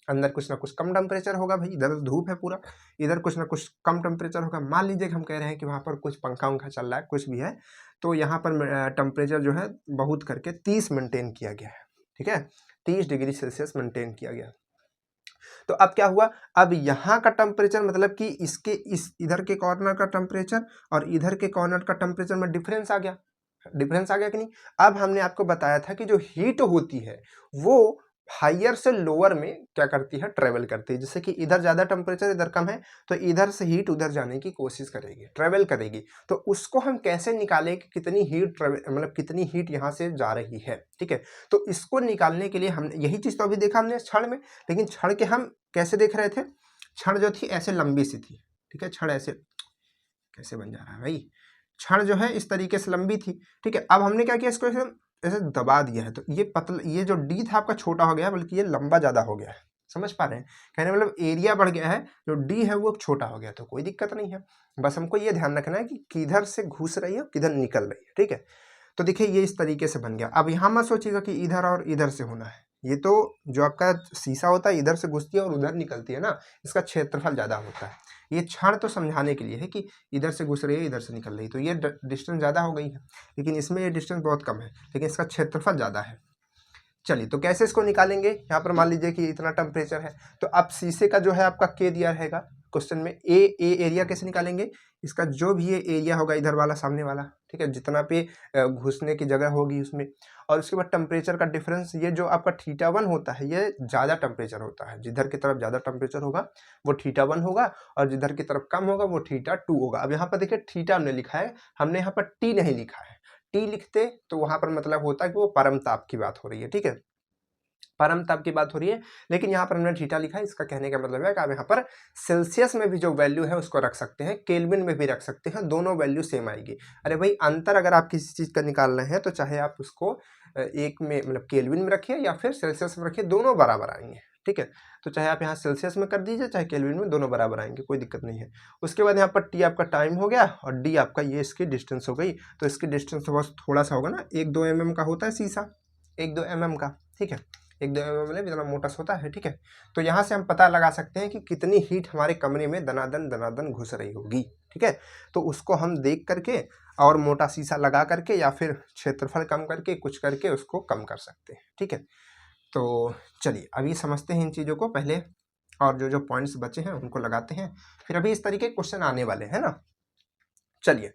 अंदर कुछ ना कुछ कम टेम्परेचर होगा भाई, इधर धूप है पूरा, इधर कुछ ना कुछ कम टेम्परेचर होगा। मान लीजिए कि हम कह रहे हैं कि वहाँ पर कुछ पंखा उंखा चल रहा है, कुछ भी है, तो यहाँ पर टेम्परेचर जो है बहुत करके 30 मेंटेन किया गया है, ठीक है, 30 डिग्री सेल्सियस मेंटेन किया गया। तो अब क्या हुआ, अब यहाँ का टेम्परेचर मतलब कि इसके इस इधर के कॉर्नर का टेम्परेचर और इधर के कॉर्नर का टेम्परेचर में डिफरेंस आ गया, डिफरेंस आ गया कि नहीं। अब हमने आपको बताया था कि जो हीट होती है वो हायर से लोअर में क्या करती है, ट्रेवल करती है। जैसे कि इधर ज़्यादा टेम्परेचर, इधर कम है, तो इधर से हीट उधर जाने की कोशिश करेगी, ट्रेवल करेगी। तो उसको हम कैसे निकालें कि कितनी हीट ट्रेवल, मतलब कितनी हीट यहाँ से जा रही है, ठीक है। तो इसको निकालने के लिए हम यही चीज़ तो अभी देखा हमने छड़ में, लेकिन छड़ के हम कैसे देख रहे थे, छड़ जो थी ऐसे लंबी सी थी, ठीक है, छड़ ऐसे कैसे बन जा रहा है भाई, छड़ जो है इस तरीके से लंबी थी, ठीक है। अब हमने क्या किया, इसको ऐसे दबा दिया है, तो ये पतला, ये जो डी था आपका छोटा हो गया, बल्कि ये लंबा ज़्यादा हो गया है, समझ पा रहे हैं, कहने मतलब एरिया बढ़ गया है, जो डी है वो छोटा हो गया, तो कोई दिक्कत नहीं है। बस हमको ये ध्यान रखना है कि किधर से घुस रही है किधर निकल रही है, ठीक है। तो देखिए ये इस तरीके से बन गया। अब यहाँ मत सोचिएगा कि इधर और इधर से होना है, ये तो जो आपका शीशा होता है इधर से घुसती है और उधर निकलती है ना, इसका क्षेत्रफल ज़्यादा होता है। ये क्षण तो समझाने के लिए है कि इधर से घुस रही है इधर से निकल रही है, तो ये डिस्टेंस ज़्यादा हो गई है, लेकिन इसमें ये डिस्टेंस बहुत कम है, लेकिन इसका क्षेत्रफल ज़्यादा है। चलिए तो कैसे इसको निकालेंगे, यहाँ पर मान लीजिए कि इतना टेम्परेचर है, तो अब शीशे का जो है आपका के दिया रहेगा क्वेश्चन में, ए एरिया कैसे निकालेंगे, इसका जो भी ये एरिया होगा इधर वाला सामने वाला, ठीक है, जितना पे घुसने की जगह होगी उसमें, और उसके बाद टेम्परेचर का डिफरेंस, ये जो आपका θ1 होता है ये ज़्यादा टेम्परेचर होता है, जिधर की तरफ ज़्यादा टेम्परेचर होगा वो θ1 होगा, और जिधर की तरफ कम होगा वो θ2 होगा। अब यहाँ पर देखिए थीटा हमने लिखा है, हमने यहाँ पर टी नहीं लिखा है, टी लिखते तो वहाँ पर मतलब होता है कि वो परम ताप की बात हो रही है, ठीक है, परम ताप की बात हो रही है, लेकिन यहाँ पर हमने थीटा लिखा है, इसका कहने का मतलब है कि आप यहाँ पर सेल्सियस में भी जो वैल्यू है उसको रख सकते हैं, केल्विन में भी रख सकते हैं, दोनों वैल्यू सेम आएगी। अरे भाई अंतर अगर आप किसी चीज़ का निकाल रहे हैं तो चाहे आप उसको एक में मतलब केल्विन में रखिए या फिर सेल्सियस में रखिए, दोनों बराबर आएंगे, ठीक है। तो चाहे आप यहाँ सेल्सियस में कर दीजिए चाहे केल्विन में, दोनों बराबर आएंगे, कोई दिक्कत नहीं है। उसके बाद यहाँ पर टी आपका टाइम हो गया और डी आपका ये इसकी डिस्टेंस हो गई, तो इसकी डिस्टेंस तो बस थोड़ा सा होगा ना, 1-2 mm का होता है शीशा, 1-2 mm का, ठीक है, 1-2 mm मतलब इतना मोटा होता है, ठीक है। तो यहाँ से हम पता लगा सकते हैं कि कितनी हीट हमारे कमरे में दनादन घुस रही होगी, ठीक है। तो उसको हम देख करके और मोटा शीशा लगा करके या फिर क्षेत्रफल कम करके कुछ करके उसको कम कर सकते हैं, ठीक है। तो चलिए अभी समझते हैं इन चीज़ों को पहले, और जो जो पॉइंट्स बचे हैं उनको लगाते हैं, फिर अभी इस तरीके क्वेश्चन आने वाले हैं ना। चलिए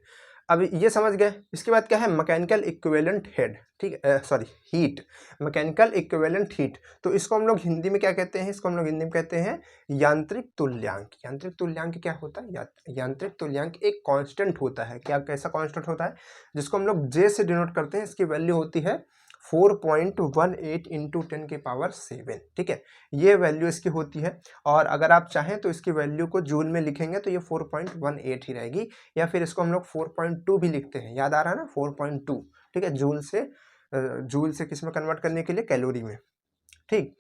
अब ये समझ गए, इसके बाद क्या है, मैकेनिकल इक्विवेलेंट हेड, ठीक है, sorry heat, mechanical equivalent heat. तो इसको हम लोग हिंदी में क्या कहते हैं, इसको हम लोग हिंदी में कहते हैं यांत्रिक तुल्यांक। यांत्रिक तुल्यांक क्या होता है, यांत्रिक तुल्यांक एक कांस्टेंट होता है, क्या कैसा कांस्टेंट होता है, जिसको हम लोग जे से डिनोट करते हैं, इसकी वैल्यू होती है 4.18 इंटू 10⁻7, ठीक है, ये वैल्यू इसकी होती है। और अगर आप चाहें तो इसकी वैल्यू को जूल में लिखेंगे तो ये 4.18 ही रहेगी, या फिर इसको हम लोग 4.2 भी लिखते हैं, याद आ रहा है ना, 4.2, ठीक है, जूल से किस में कन्वर्ट करने के लिए, कैलोरी में, ठीक।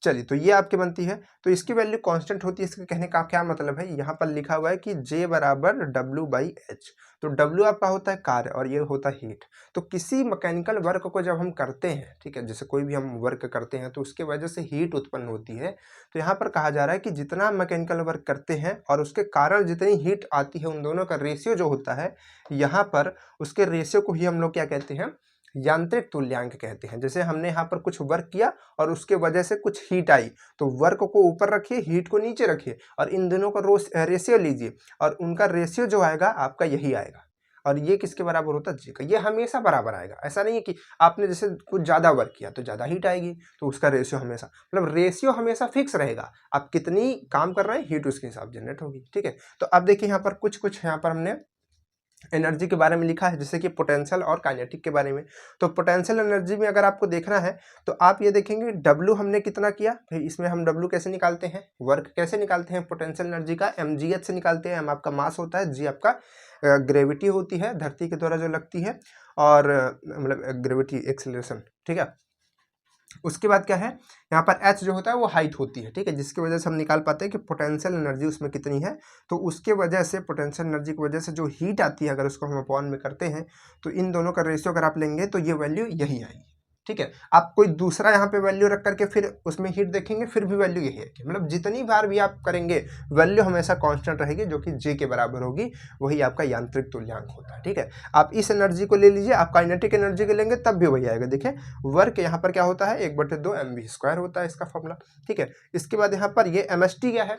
चलिए, तो ये आपकी बनती है, तो इसकी वैल्यू कांस्टेंट होती है। इसके कहने का क्या मतलब है, यहाँ पर लिखा हुआ है कि J बराबर W/H, तो W आपका होता है कार्य और ये होता है हीट। तो किसी मैकेनिकल वर्क को जब हम करते हैं, ठीक है, जैसे कोई भी हम वर्क करते हैं तो उसके वजह से हीट उत्पन्न होती है। तो यहाँ पर कहा जा रहा है कि जितना मैकेनिकल वर्क करते हैं और उसके कारण जितनी हीट आती है, उन दोनों का रेशियो जो होता है, यहाँ पर उसके रेशियो को ही हम लोग क्या कहते हैं, यांत्रिक तुल्यांक कहते हैं। जैसे हमने यहाँ पर कुछ वर्क किया और उसके वजह से कुछ हीट आई, तो वर्क को ऊपर रखिए, हीट को नीचे रखिए और इन दोनों का रेशियो लीजिए और उनका रेशियो जो आएगा आपका यही आएगा। और ये किसके बराबर होता है, जी का। ये हमेशा बराबर आएगा, ऐसा नहीं है कि आपने जैसे कुछ ज़्यादा वर्क किया तो ज़्यादा हीट आएगी, तो उसका रेशियो हमेशा, मतलब रेशियो हमेशा फिक्स रहेगा। आप कितनी काम कर रहे हैं, हीट उसके हिसाब जनरेट होगी, ठीक है। तो अब देखिए यहाँ पर कुछ यहाँ पर हमने एनर्जी के बारे में लिखा है, जैसे कि पोटेंशियल और काइनेटिक के बारे में। तो पोटेंशियल एनर्जी में अगर आपको देखना है तो आप ये देखेंगे W हमने कितना किया, भाई इसमें हम W कैसे निकालते हैं, वर्क कैसे निकालते हैं पोटेंशियल एनर्जी का, mgh से निकालते हैं। m आपका मास होता है, g आपका ग्रेविटी होती है, धरती के द्वारा जो लगती है, और मतलब ग्रेविटी एक्सेलरेशन, ठीक है। उसके बाद क्या है, यहाँ पर h जो होता है वो हाइट होती है, ठीक है, जिसकी वजह से हम निकाल पाते हैं कि पोटेंशियल एनर्जी उसमें कितनी है। तो उसके वजह से पोटेंशियल एनर्जी की वजह से जो हीट आती है, अगर उसको हम अपॉन में करते हैं तो इन दोनों का रेशियो अगर आप लेंगे तो ये वैल्यू यही आएगी, ठीक है। आप कोई दूसरा यहाँ पे वैल्यू रख करके फिर उसमें हीट देखेंगे, फिर भी वैल्यू यही है, मतलब जितनी बार भी आप करेंगे वैल्यू हमेशा कांस्टेंट रहेगी, जो कि J के बराबर होगी, वही आपका यांत्रिक तुल्यांक होता है, ठीक है। आप इस एनर्जी को ले लीजिए, आप काइनेटिक एनर्जी के लेंगे तब भी वही आएगा। देखिए वर्क यहाँ पर क्या होता है, 1/2 mv² होता है इसका फॉर्मूला, ठीक है। इसके बाद यहाँ पर ये MST क्या है,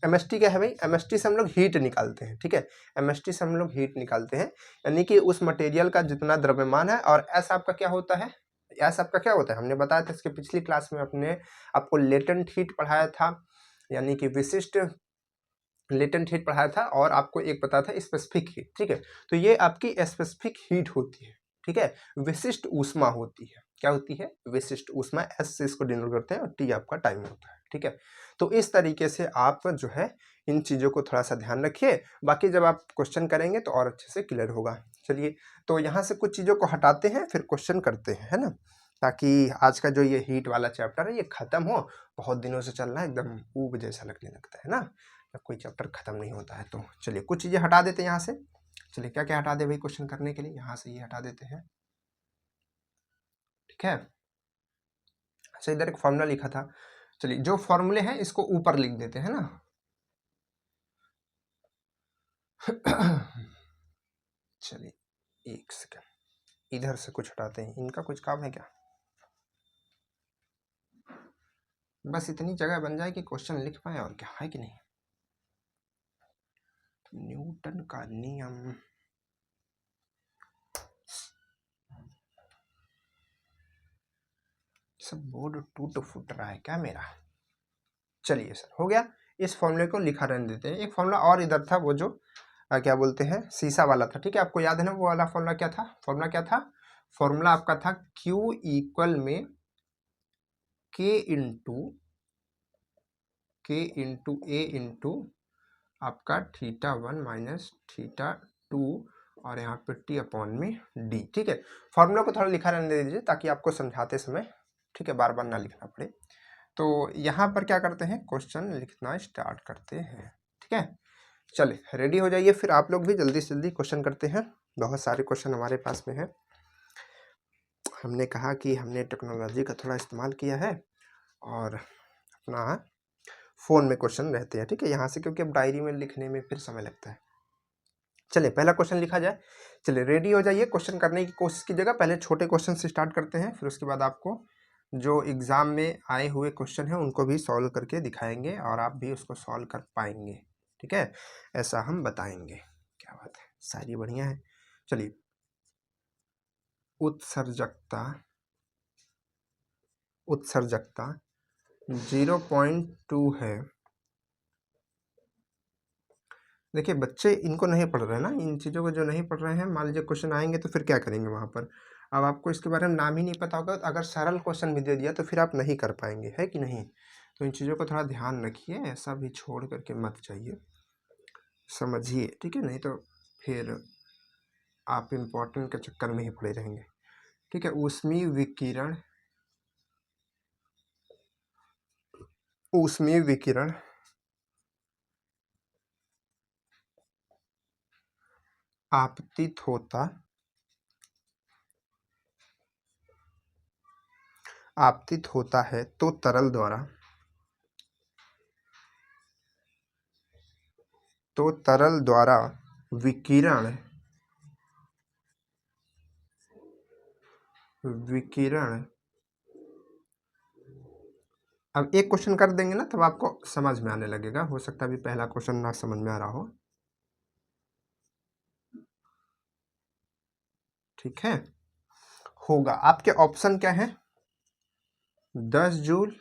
MST क्या है भाई, MST से हम लोग हीट निकालते हैं, ठीक है, MST से हम लोग हीट निकालते हैं, यानी कि उस मटेरियल का जितना द्रव्यमान है। और S आपका क्या होता है, S आपका क्या होता है, हमने बताया था इसके पिछली क्लास में, अपने आपको लेटेंट हीट पढ़ाया था, यानी कि विशिष्ट लेटेंट हीट पढ़ाया था, और आपको एक पता था स्पेसिफिक हीट, ठीक है। तो ये आपकी स्पेसिफिक हीट होती है, ठीक है। विशिष्ट ऊष्मा होती है, क्या होती है, विशिष्ट ऊष्मा, S से इसको डिनोट करते हैं और T आपका टाइम होता है, ठीक है। तो इस तरीके से आप जो है इन चीज़ों को थोड़ा सा ध्यान रखिए, बाकी जब आप क्वेश्चन करेंगे तो और अच्छे से क्लियर होगा। चलिए, तो यहाँ से कुछ चीज़ों को हटाते हैं, फिर क्वेश्चन करते हैं, है ना, ताकि आज का जो ये हीट वाला चैप्टर है ये खत्म हो। बहुत दिनों से चल रहा है, एकदम ऊब जैसा लगने लगता है ना, जब कोई चैप्टर खत्म नहीं होता है। तो चलिए कुछ चीज़ें हटा देते हैं यहाँ से। चलिए क्या क्या हटा दे भाई क्वेश्चन करने के लिए, यहाँ से ये हटा देते हैं, ठीक है। अच्छा, इधर एक फॉर्मूला लिखा था, चलिए जो फॉर्मूले हैं इसको ऊपर लिख देते हैं ना। चलिए एक सेकंड, इधर से कुछ हटाते हैं, इनका कुछ काम है क्या, बस इतनी जगह बन जाए कि क्वेश्चन लिख पाए, और क्या है कि नहीं। न्यूटन का नियम, सब बोर्ड टूट फूट रहा है क्या मेरा। चलिए सर, हो गया, इस फॉर्मूले को लिखा रहने देते हैं। एक फॉर्मूला और इधर था, वो जो क्या बोलते हैं, शीशा वाला था, ठीक है, आपको याद है ना वो वाला फॉर्मूला क्या था, फॉर्मूला क्या था, फॉर्मूला आपका था Q इक्वल में K इंटू A इंटू आपका θ1 माइनस θ2 और यहाँ पे T अपॉन में D, ठीक है। फॉर्मूला को थोड़ा लिखा रहने दे दीजिए ताकि आपको समझाते समय, ठीक है, बार बार ना लिखना पड़े। तो यहाँ पर क्या करते हैं, क्वेश्चन लिखना स्टार्ट करते हैं, ठीक है। चले रेडी हो जाइए, फिर आप लोग भी जल्दी से जल्दी क्वेश्चन करते हैं। बहुत सारे क्वेश्चन हमारे पास में है, हमने कहा कि हमने टेक्नोलॉजी का थोड़ा इस्तेमाल किया है और अपना फ़ोन में क्वेश्चन रहते हैं, ठीक है, यहाँ से, क्योंकि अब डायरी में लिखने में फिर समय लगता है। चलिए पहला क्वेश्चन लिखा जाए, चलिए रेडी हो जाइए, क्वेश्चन करने की कोशिश कीजिएगा। पहले छोटे क्वेश्चन से स्टार्ट करते हैं, फिर उसके बाद आपको जो एग्ज़ाम में आए हुए क्वेश्चन हैं उनको भी सॉल्व करके दिखाएंगे और आप भी उसको सॉल्व कर पाएंगे, ठीक है, ऐसा हम बताएंगे। क्या बात है, सारी बढ़िया है। चलिए, उत्सर्जकता 0.2 है। देखिए बच्चे इनको नहीं पढ़ रहे हैं ना, इन चीज़ों को जो नहीं पढ़ रहे हैं, मान लीजिए क्वेश्चन आएंगे तो फिर क्या करेंगे वहाँ पर, अब आपको इसके बारे में नाम ही नहीं पता होगा, तो अगर सरल क्वेश्चन भी दे दिया तो फिर आप नहीं कर पाएंगे, है कि नहीं। तो इन चीज़ों को थोड़ा ध्यान रखिए, ऐसा भी छोड़ करके मत जाइए, समझिए, ठीक है, नहीं तो फिर आप इम्पोर्टेंट के चक्कर में ही पड़े रहेंगे, ठीक है। ऊष्मीय विकिरण, ऊष्मीय विकिरण आपतित होता है तो तरल द्वारा विकिरण अब एक क्वेश्चन कर देंगे ना तब आपको समझ में आने लगेगा, हो सकता है अभी पहला क्वेश्चन ना समझ में आ रहा हो, ठीक है। होगा, आपके ऑप्शन क्या है, 10 जूल,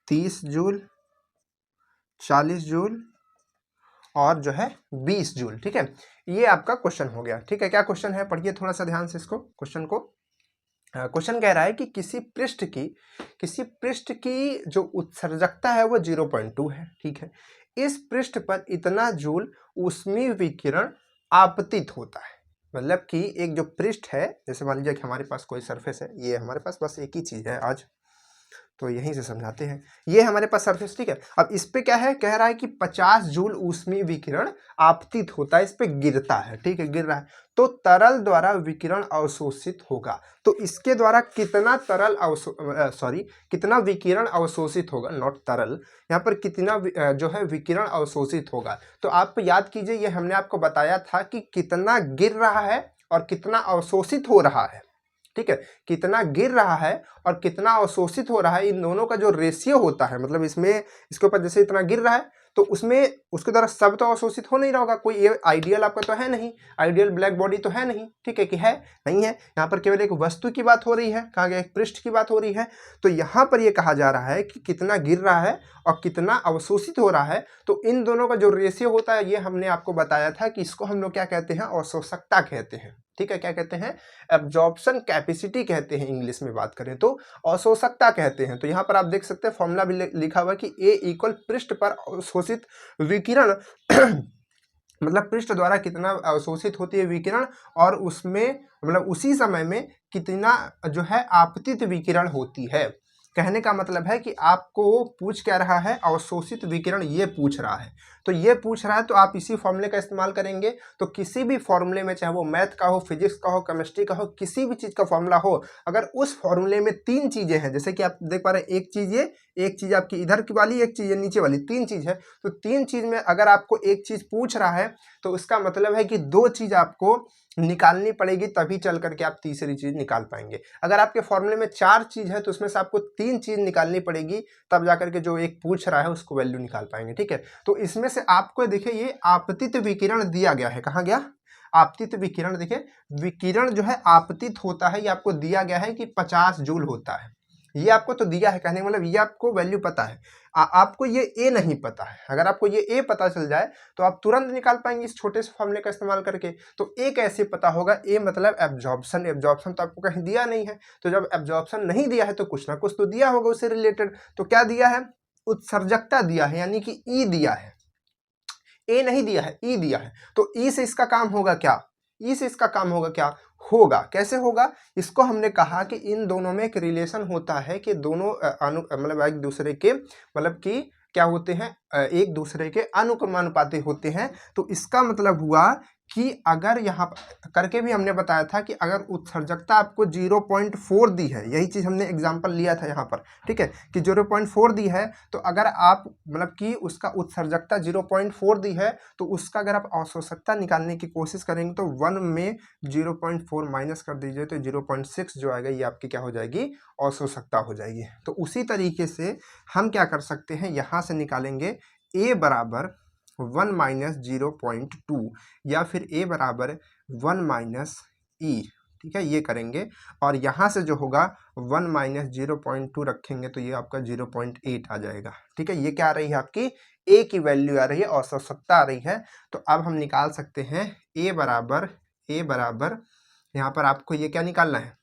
30 जूल, 40 जूल और जो है 20 जूल, ठीक है। ये आपका क्वेश्चन हो गया, ठीक है। क्या क्वेश्चन है, पढ़िए थोड़ा सा ध्यान से इसको, क्वेश्चन को। क्वेश्चन कह रहा है कि किसी पृष्ठ की जो उत्सर्जकता है वो 0.2 है, ठीक है। इस पृष्ठ पर इतना जूल ऊष्मीय विकिरण आपतित होता है। मतलब कि एक जो पृष्ठ है, जैसे मान लीजिए कि हमारे पास कोई सरफेस है, ये हमारे पास बस एक ही चीज है आज, तो यहीं से समझाते हैं। ये हमारे पास सरफेस, ठीक है। अब इस पे क्या है, कह रहा है कि 50 जूल ऊष्मीय विकिरण आपतित होता है, इस पे गिरता है, ठीक है, गिर रहा है, तो तरल द्वारा विकिरण अवशोषित होगा। तो इसके द्वारा कितना कितना विकिरण अवशोषित होगा, नॉट तरल, यहाँ पर कितना जो है विकिरण अवशोषित होगा। तो आप याद कीजिए, ये हमने आपको बताया था कि कितना गिर रहा है और कितना अवशोषित हो रहा है, ठीक है। कितना गिर रहा है और कितना अवशोषित हो रहा है, इन दोनों का जो रेशियो होता है, मतलब इसमें इसके ऊपर जैसे इतना गिर रहा है तो उसमें उसके द्वारा सब तो अवशोषित हो नहीं रहा होगा, कोई ये आइडियल आपका तो है नहीं, आइडियल ब्लैक बॉडी तो है नहीं, ठीक है, कि है नहीं है। यहाँ पर केवल एक वस्तु की बात हो रही है, कहा गया एक पृष्ठ की बात हो रही है। तो यहाँ पर ये कहा जा रहा है कि कितना गिर रहा है और कितना अवशोषित हो रहा है, तो इन दोनों का जो रेशियो होता है, ये हमने आपको बताया था कि इसको हम लोग क्या कहते हैं, अवशोषकता कहते हैं, ठीक है। क्या कहते हैं, एब्जॉर्प्शन कैपेसिटी कहते हैं, इंग्लिश में बात करें तो अवशोषकता कहते हैं। तो यहाँ पर आप देख सकते हैं फॉर्मूला भी लिखा हुआ कि A इक्वल पृष्ठ पर अवशोषित विकिरण मतलब पृष्ठ द्वारा कितना अवशोषित होती है विकिरण, और उसमें मतलब उसी समय में कितना जो है आपतित विकिरण होती है। कहने का मतलब है कि आपको पूछ क्या रहा है, अवशोषित विकिरण ये पूछ रहा है। तो ये पूछ रहा है तो आप इसी फॉर्मूले का इस्तेमाल करेंगे। तो किसी भी फॉर्मूले में, चाहे वो मैथ का हो, फिजिक्स का हो, केमिस्ट्री का हो, किसी भी चीज का फॉर्मूला हो, अगर उस फॉर्मूले में 3 चीजें हैं, जैसे कि आप देख पा रहे हैं, एक चीज ये, एक चीज आपकी इधर की वाली, एक चीज ये नीचे वाली, 3 चीज है। तो 3 चीज में अगर आपको एक चीज पूछ रहा है तो उसका मतलब है कि 2 चीज आपको निकालनी पड़ेगी, तभी चल करके आप तीसरी चीज निकाल पाएंगे। अगर आपके फॉर्मूले में 4 चीज है तो उसमें से आपको 3 चीज निकालनी पड़ेगी, तब जाकर के जो एक पूछ रहा है उसको वैल्यू निकाल पाएंगे, ठीक है। तो इसमें से आपको देखिए ये आपतित विकिरण दिया गया है, कहाँ गया, आपतित विकिरण, देखिए विकिरण जो है आपतित होता है, ये आपको दिया गया है कि 50 जूल होता है। ये आपको तो दिया है, कहने का मतलब ये आपको वैल्यू पता है। आपको ये ए नहीं पता है। अगर आपको ये ए पता चल जाए तो आप तुरंत निकाल पाएंगे इस छोटे से फॉर्मूले का इस्तेमाल करके। तो ए कैसे पता होगा, ए मतलब एब्जॉर्प्शन, एब्जॉर्प्शन तो आपको कहीं दिया नहीं है। तो जब एब्जॉर्प्शन नहीं दिया है तो कुछ ना कुछ तो दिया होगा उससे रिलेटेड। तो क्या दिया है, उत्सर्जकता दिया है, यानी कि ई दिया है, ए नहीं दिया है, ई दिया है। तो ई से इसका काम होगा क्या, ई से इसका काम होगा क्या, होगा, कैसे होगा, इसको हमने कहा कि इन दोनों में एक रिलेशन होता है कि दोनों मतलब एक दूसरे के, मतलब कि क्या होते हैं, एक दूसरे के अनुक्रमानुपाती होते हैं। तो इसका मतलब हुआ कि अगर यहाँ करके भी हमने बताया था कि अगर उत्सर्जकता आपको 0.4 दी है, यही चीज हमने एग्जांपल लिया था यहाँ पर, ठीक है, कि 0.4 दी है, तो अगर आप मतलब कि उसका उत्सर्जकता 0.4 दी है, तो उसका अगर आप अवशोषकता निकालने की कोशिश करेंगे तो 1 में 0.4 माइनस कर दीजिए तो 0.6 जो आएगा ये आपकी क्या हो जाएगी, अवशोषकता हो जाएगी। तो उसी तरीके से हम क्या कर सकते हैं, यहाँ से निकालेंगे A बराबर 1 माइनस 0.2 या फिर A बराबर 1 माइनस ई, ठीक है, ये करेंगे। और यहाँ से जो होगा 1 माइनस 0.2 रखेंगे तो ये आपका 0.8 आ जाएगा, ठीक है। ये क्या आ रही है, आपकी A की वैल्यू आ रही है, अवशोषकता आ रही है। तो अब हम निकाल सकते हैं A बराबर यहाँ पर आपको ये क्या निकालना है,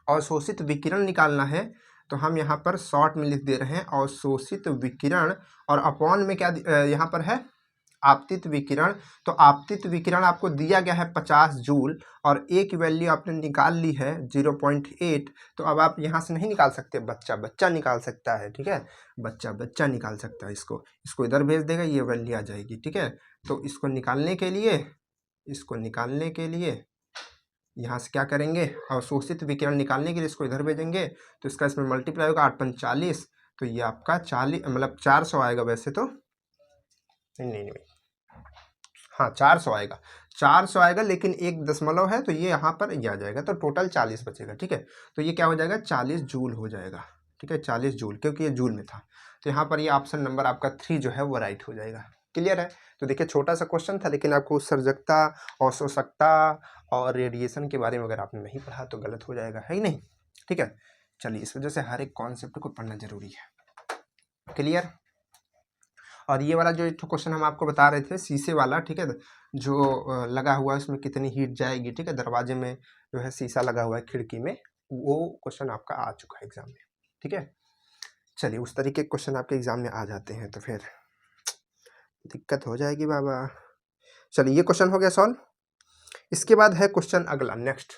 अवशोषित विकिरण निकालना है। तो हम यहाँ पर शॉर्ट में लिख दे रहे हैं अवशोषित विकिरण, और अपॉन में क्या यहाँ पर है, आपतित विकिरण। तो आपतित विकिरण आपको दिया गया है 50 जूल, और ए की वैल्यू आपने निकाल ली है 0.8। तो अब आप यहाँ से नहीं निकाल सकते, बच्चा बच्चा निकाल सकता है, ठीक है, बच्चा बच्चा निकाल सकता है। इसको इधर भेज देगा, ये वैल्यू आ जाएगी, ठीक है। तो इसको निकालने के लिए यहाँ से क्या करेंगे, अवशोषित विकिरण निकालने के लिए इसको इधर भेजेंगे, तो इसका इसमें मल्टीप्लाई होगा 8 × 40, तो ये आपका 40 मतलब 400 आएगा वैसे तो, नहीं, हाँ 400 आएगा, 400 आएगा, लेकिन एक दशमलव है तो ये यहाँ पर ये आ जाएगा, तो टोटल 40 बचेगा, ठीक है। तो ये क्या हो जाएगा, 40 जूल हो जाएगा, ठीक है, 40 जूल, क्योंकि ये जूल में था। तो यहाँ पर ये ऑप्शन नंबर आपका 3 जो है वो राइट हो जाएगा। क्लियर है। तो देखिए छोटा सा क्वेश्चन था, लेकिन आपको उत्सर्जकता, अवशोषकता और रेडिएशन के बारे में अगर आपने नहीं पढ़ा तो गलत हो जाएगा, है ही नहीं, ठीक है। चलिए, इस वजह से हर एक कॉन्सेप्ट को पढ़ना जरूरी है। क्लियर। और ये वाला जो क्वेश्चन हम आपको बता रहे थे शीशे वाला, ठीक है, जो लगा हुआ है उसमें कितनी हीट जाएगी, ठीक है, दरवाजे में जो है शीशा लगा हुआ है खिड़की में, वो क्वेश्चन आपका आ चुका है एग्जाम में, ठीक है। चलिए, उस तरीके के क्वेश्चन आपके एग्जाम में आ जाते हैं तो फिर दिक्कत हो जाएगी बाबा। चलिए, ये क्वेश्चन हो गया सॉल्व। इसके बाद है क्वेश्चन अगला, नेक्स्ट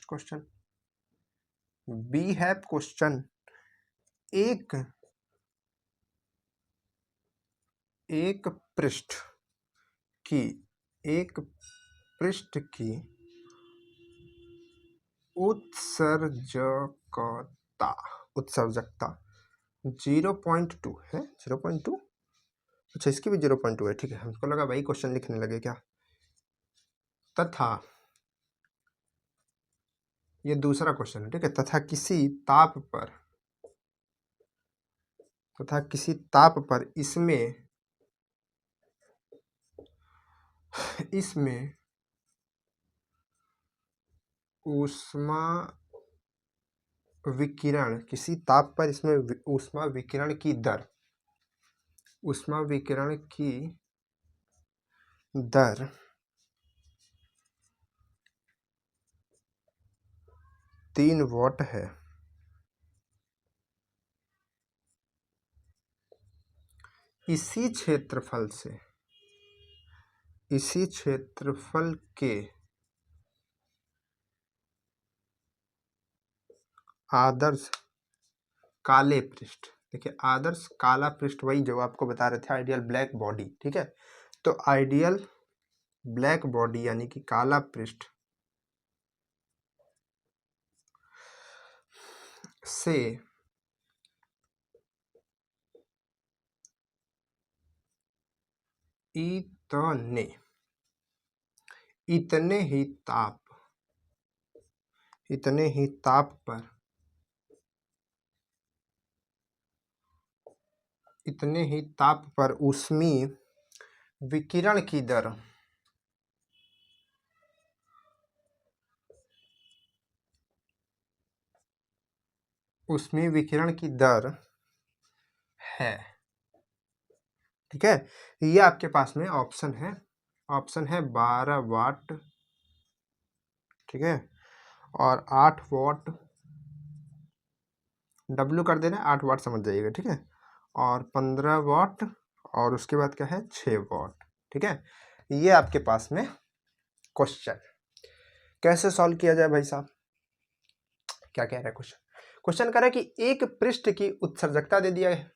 क्वेश्चन बी है क्वेश्चन, एक पृष्ठ की उत्सर्जकता 0.2 है, 0.2, अच्छा इसकी भी 0.2 है, ठीक है, हमको लगा भाई क्वेश्चन लिखने लगे क्या। तथा ये दूसरा क्वेश्चन है, ठीक है, तथा किसी ताप पर इसमें ऊष्मा विकिरण, किसी ताप पर इसमें ऊष्मा विकिरण की दर 3 वाट है। इसी क्षेत्रफल के आदर्श काले पृष्ठ, देखिए आदर्श काला पृष्ठ वही जो आपको बता रहे थे, आइडियल ब्लैक बॉडी, ठीक है। तो आइडियल ब्लैक बॉडी यानी कि काला पृष्ठ से इतने ही ताप पर ऊष्मीय विकिरण की दर है, ठीक है। ये आपके पास में ऑप्शन है 12 वाट, ठीक है, और 8 वाट, W कर देना, 8 वाट समझ जाइएगा, ठीक है, और 15 वाट, और उसके बाद क्या है 6 वाट, ठीक है। ये आपके पास में क्वेश्चन कैसे सॉल्व किया जाए भाई साहब, क्या कह रहा है क्वेश्चन कह रहा है कि एक पृष्ठ की उत्सर्जकता दे दिया है,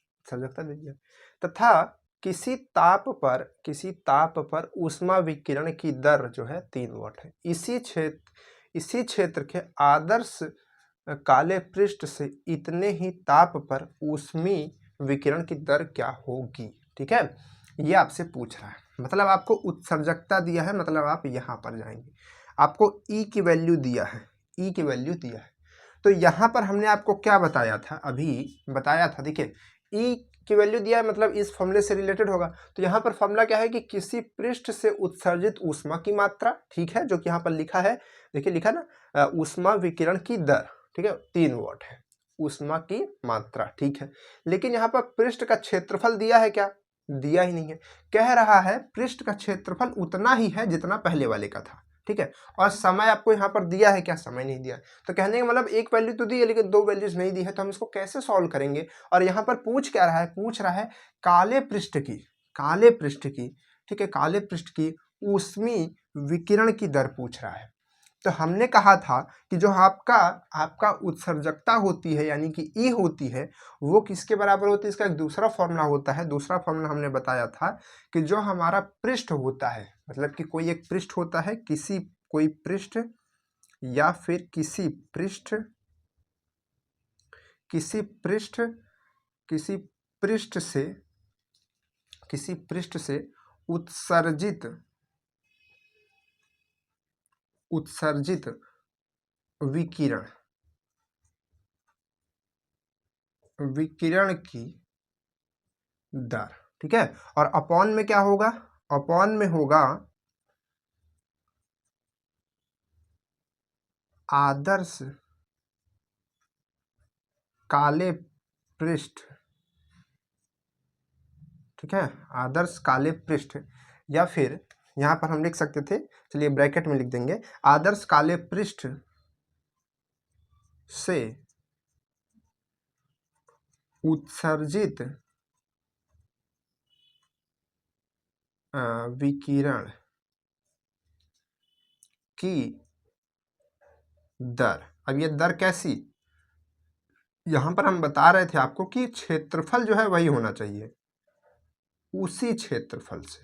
तथा किसी ताप पर ऊष्मा विकिरण की दर जो है 3 वाट है। इसी क्षेत्र के आदर्श काले पृष्ठ से इतने ही ताप पर ऊष्मीय विकिरण की दर क्या होगी, ठीक है। ये आपसे पूछ रहा है, मतलब आपको उत्सर्जकता दिया है, मतलब आप यहाँ पर जाएंगे, आपको E की वैल्यू दिया है, तो यहाँ पर हमने आपको क्या बताया था, देखिए E की वैल्यू दिया है, मतलब इस फॉर्मूले से रिलेटेड होगा। तो यहाँ पर फॉर्मूला क्या है कि किसी पृष्ठ से उत्सर्जित ऊष्मा की मात्रा, ठीक है, जो कि यहाँ पर लिखा है, देखिए लिखा ना, ऊष्मा विकिरण की दर, ठीक है, 3 वाट है ऊष्मा की मात्रा, ठीक है। लेकिन यहाँ पर पृष्ठ का क्षेत्रफल दिया है क्या, दिया ही नहीं है। कह रहा है पृष्ठ का क्षेत्रफल उतना ही है जितना पहले वाले का था, ठीक है। और समय आपको यहाँ पर दिया है क्या? समय नहीं दिया। तो कहने का मतलब एक वैल्यू तो दी है लेकिन 2 वैल्यूज नहीं दी है, तो हम इसको कैसे सॉल्व करेंगे? और यहाँ पर पूछ क्या रहा है? पूछ रहा है काले पृष्ठ की, काले पृष्ठ की, ठीक है, काले पृष्ठ की ऊष्मीय विकिरण की दर पूछ रहा है। तो हमने कहा था कि जो आपका उत्सर्जकता होती है यानी कि ई होती है, वो किसके बराबर होती है? इसका एक दूसरा फॉर्मूला होता है। दूसरा फॉर्मूला हमने बताया था कि जो हमारा पृष्ठ होता है, मतलब कि कोई एक पृष्ठ होता है, कोई पृष्ठ या फिर किसी पृष्ठ से उत्सर्जित विकिरण की दर, ठीक है। और अपॉन में क्या होगा? अपॉन में होगा आदर्श काले पृष्ठ, ठीक है, आदर्श काले पृष्ठ, या फिर यहां पर हम लिख सकते थे, चलिए ब्रैकेट में लिख देंगे, आदर्श काले पृष्ठ से उत्सर्जित विकिरण की दर। अब ये दर कैसी? यहां पर हम बता रहे थे आपको कि क्षेत्रफल जो है वही होना चाहिए, उसी क्षेत्रफल से।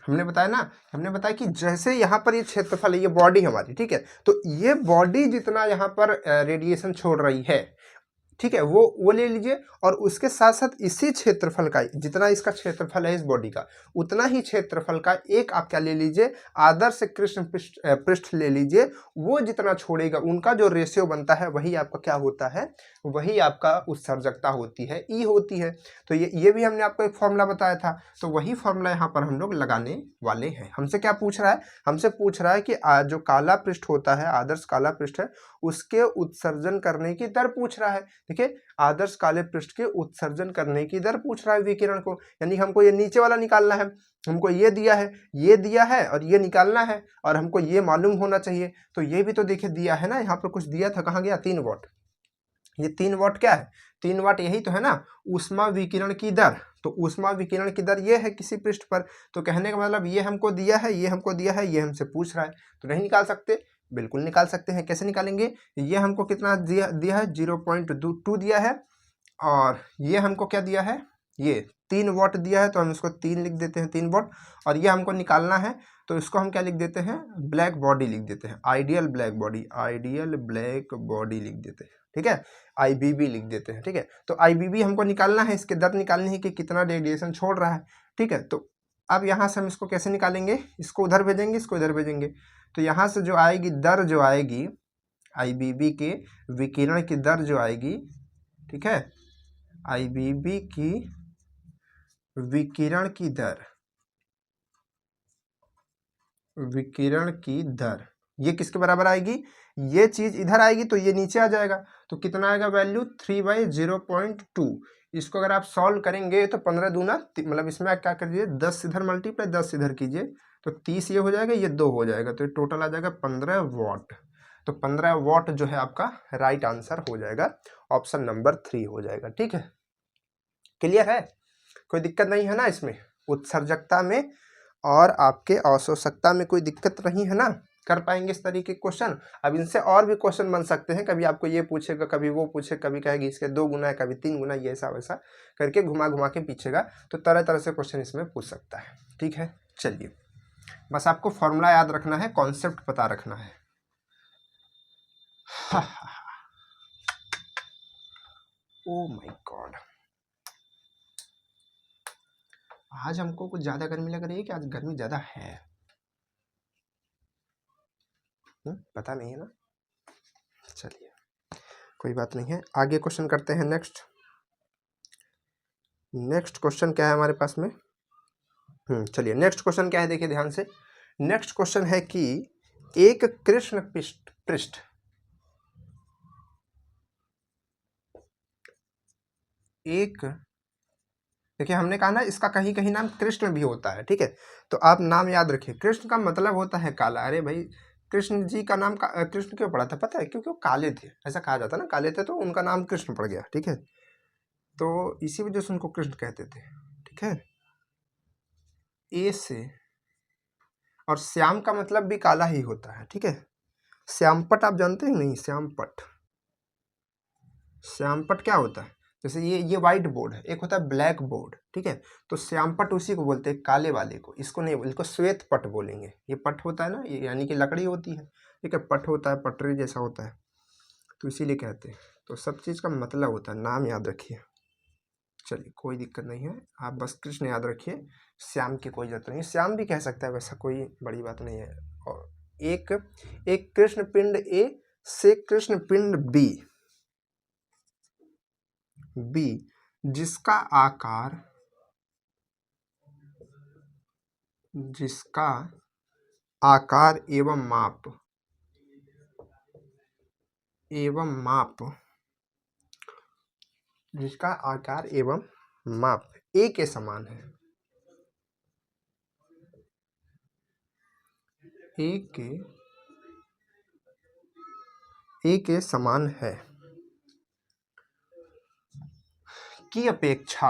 हमने बताया ना, हमने बताया कि जैसे यहाँ पर ये क्षेत्रफल है, ये बॉडी हमारी, ठीक है, तो ये बॉडी जितना यहाँ पर रेडिएशन छोड़ रही है, ठीक है, वो ले लीजिए, और उसके साथ साथ इसी क्षेत्रफल का, जितना इसका क्षेत्रफल है इस बॉडी का, उतना ही क्षेत्रफल का एक आप क्या ले लीजिए? आदर्श कृष्ण पृष्ठ ले लीजिए। वो जितना छोड़ेगा उनका जो रेशियो बनता है वही आपका क्या होता है? वही आपका उत्सर्जकता होती है, ई होती है। तो ये भी हमने आपको एक फॉर्मूला बताया था, तो वही फॉर्मूला यहाँ पर हम लोग लगाने वाले हैं। हमसे क्या पूछ रहा है? हमसे पूछ रहा है कि जो काला पृष्ठ होता है, आदर्श काला पृष्ठ है, उसके उत्सर्जन करने की दर पूछ रहा है। देखिए, आदर्श काले पृष्ठ के उत्सर्जन करने की दर पूछ रहा है विकिरण को, यानी हमको ये नीचे वाला निकालना है। हमको ये दिया है और ये निकालना है, और हमको ये मालूम होना चाहिए। तो ये भी तो देखिए दिया है ना, यहाँ पर कुछ दिया था, कहाँ गया? 3 वाट। ये 3 वाट क्या है? 3 वाट यही तो है ना, ऊष्मा विकिरण की दर। तो ऊष्मा विकिरण की दर ये है किसी पृष्ठ पर। तो कहने का मतलब ये हमको दिया है, ये हमको दिया है, ये हमसे पूछ रहा है, तो नहीं निकाल सकते? बिल्कुल निकाल सकते हैं। कैसे निकालेंगे? ये हमको कितना दिया है? 0.2 दिया है, और ये हमको क्या दिया है? ये 3 वाट दिया है, तो हम इसको 3 लिख देते हैं, 3 वाट। और ये हमको निकालना है, तो इसको हम क्या लिख देते हैं? ब्लैक बॉडी लिख देते हैं, आइडियल ब्लैक बॉडी लिख देते हैं, ठीक है, IBB लिख देते हैं, ठीक है। तो IBB हमको निकालना है, इसके दर निकालनी है कि कितना रेडिएशन छोड़ रहा है, ठीक है। तो अब यहाँ से हम इसको कैसे निकालेंगे? इसको उधर भेजेंगे, इसको इधर भेजेंगे, तो यहाँ से जो आएगी दर, जो आएगी IBB के विकिरण की दर जो आएगी, ठीक है, IBB की विकिरण की दर ये किसके बराबर आएगी? ये चीज इधर आएगी तो ये नीचे आ जाएगा, तो कितना आएगा वैल्यू? 3/0.2। इसको अगर आप सॉल्व करेंगे तो 15 दूना, मतलब इसमें क्या करिए, 10 इधर मल्टीप्लाई 10 इधर कीजिए, तो 30 ये हो जाएगा, ये 2 हो जाएगा, तो ये टोटल आ जाएगा 15 वाट। तो 15 वाट जो है आपका राइट आंसर हो जाएगा, ऑप्शन नंबर 3 हो जाएगा, ठीक है। क्लियर है? कोई दिक्कत नहीं है ना इसमें? उत्सर्जकता में और आपके अवशोषकता में कोई दिक्कत नहीं है ना? कर पाएंगे इस तरीके के क्वेश्चन? अब इनसे और भी क्वेश्चन बन सकते हैं, कभी आपको ये पूछेगा, कभी वो पूछे, कभी कहेगी इसके 2 गुना है, कभी 3 गुना, ये ऐसा वैसा करके घुमा घुमा के पीछेगा, तो तरह तरह से क्वेश्चन इसमें पूछ सकता है, ठीक है। चलिए, बस आपको फॉर्मूला याद रखना है, कॉन्सेप्ट पता रखना है। ओ माय गॉड, आज हमको कुछ ज्यादा गर्मी लग रही है कि आज गर्मी ज्यादा है? पता नहीं है ना, चलिए कोई बात नहीं है, आगे क्वेश्चन करते हैं। नेक्स्ट क्वेश्चन क्या है हमारे पास में? चलिए, नेक्स्ट क्वेश्चन क्या है, देखिए ध्यान से। नेक्स्ट क्वेश्चन है कि एक कृष्ण पृष्ठ एक देखिए हमने कहा ना इसका कहीं कहीं नाम कृष्ण भी होता है, ठीक है। तो आप नाम याद रखिए, कृष्ण का मतलब होता है काला। अरे भाई कृष्ण जी का नाम कृष्ण क्यों पड़ा था पता है? क्योंकि वो काले थे, ऐसा कहा जाता है ना, काले थे तो उनका नाम कृष्ण पड़ गया, ठीक है। तो इसी वजह से उनको कृष्ण कहते थे, ठीक है। ए से, और श्याम का मतलब भी काला ही होता है, ठीक है। श्यामपट आप जानते हैं नहीं? श्यामपट, श्यामपट क्या होता है? जैसे ये व्हाइट बोर्ड है, एक होता है ब्लैक बोर्ड, ठीक है। तो श्यामपट उसी को बोलते हैं, काले वाले को। इसको नहीं, इसको श्वेत पट बोलेंगे। ये पट होता है ना, ये यानी कि लकड़ी होती है, ठीक है। पट होता है, पटरी जैसा होता है, तो इसीलिए कहते हैं। तो सब चीज़ का मतलब होता है, नाम याद रखिए। चलिए कोई दिक्कत नहीं है, आप बस कृष्ण याद रखिए, श्याम की कोई जरूरत नहीं। श्याम भी कह सकता है, वैसा कोई बड़ी बात नहीं है। और एक कृष्ण पिंड ए से कृष्ण पिंड बी, जिसका आकार एवं माप जिसका आकार एवं माप ए के समान है, ए के समान है, की अपेक्षा,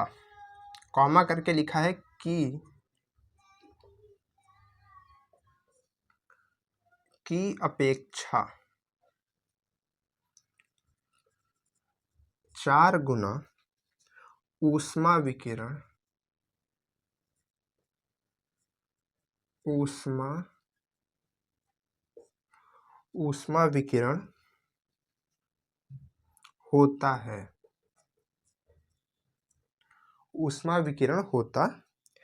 कॉमा करके लिखा है की अपेक्षा 4 गुना ऊष्मा विकिरण होता है, ऊष्मा विकिरण होता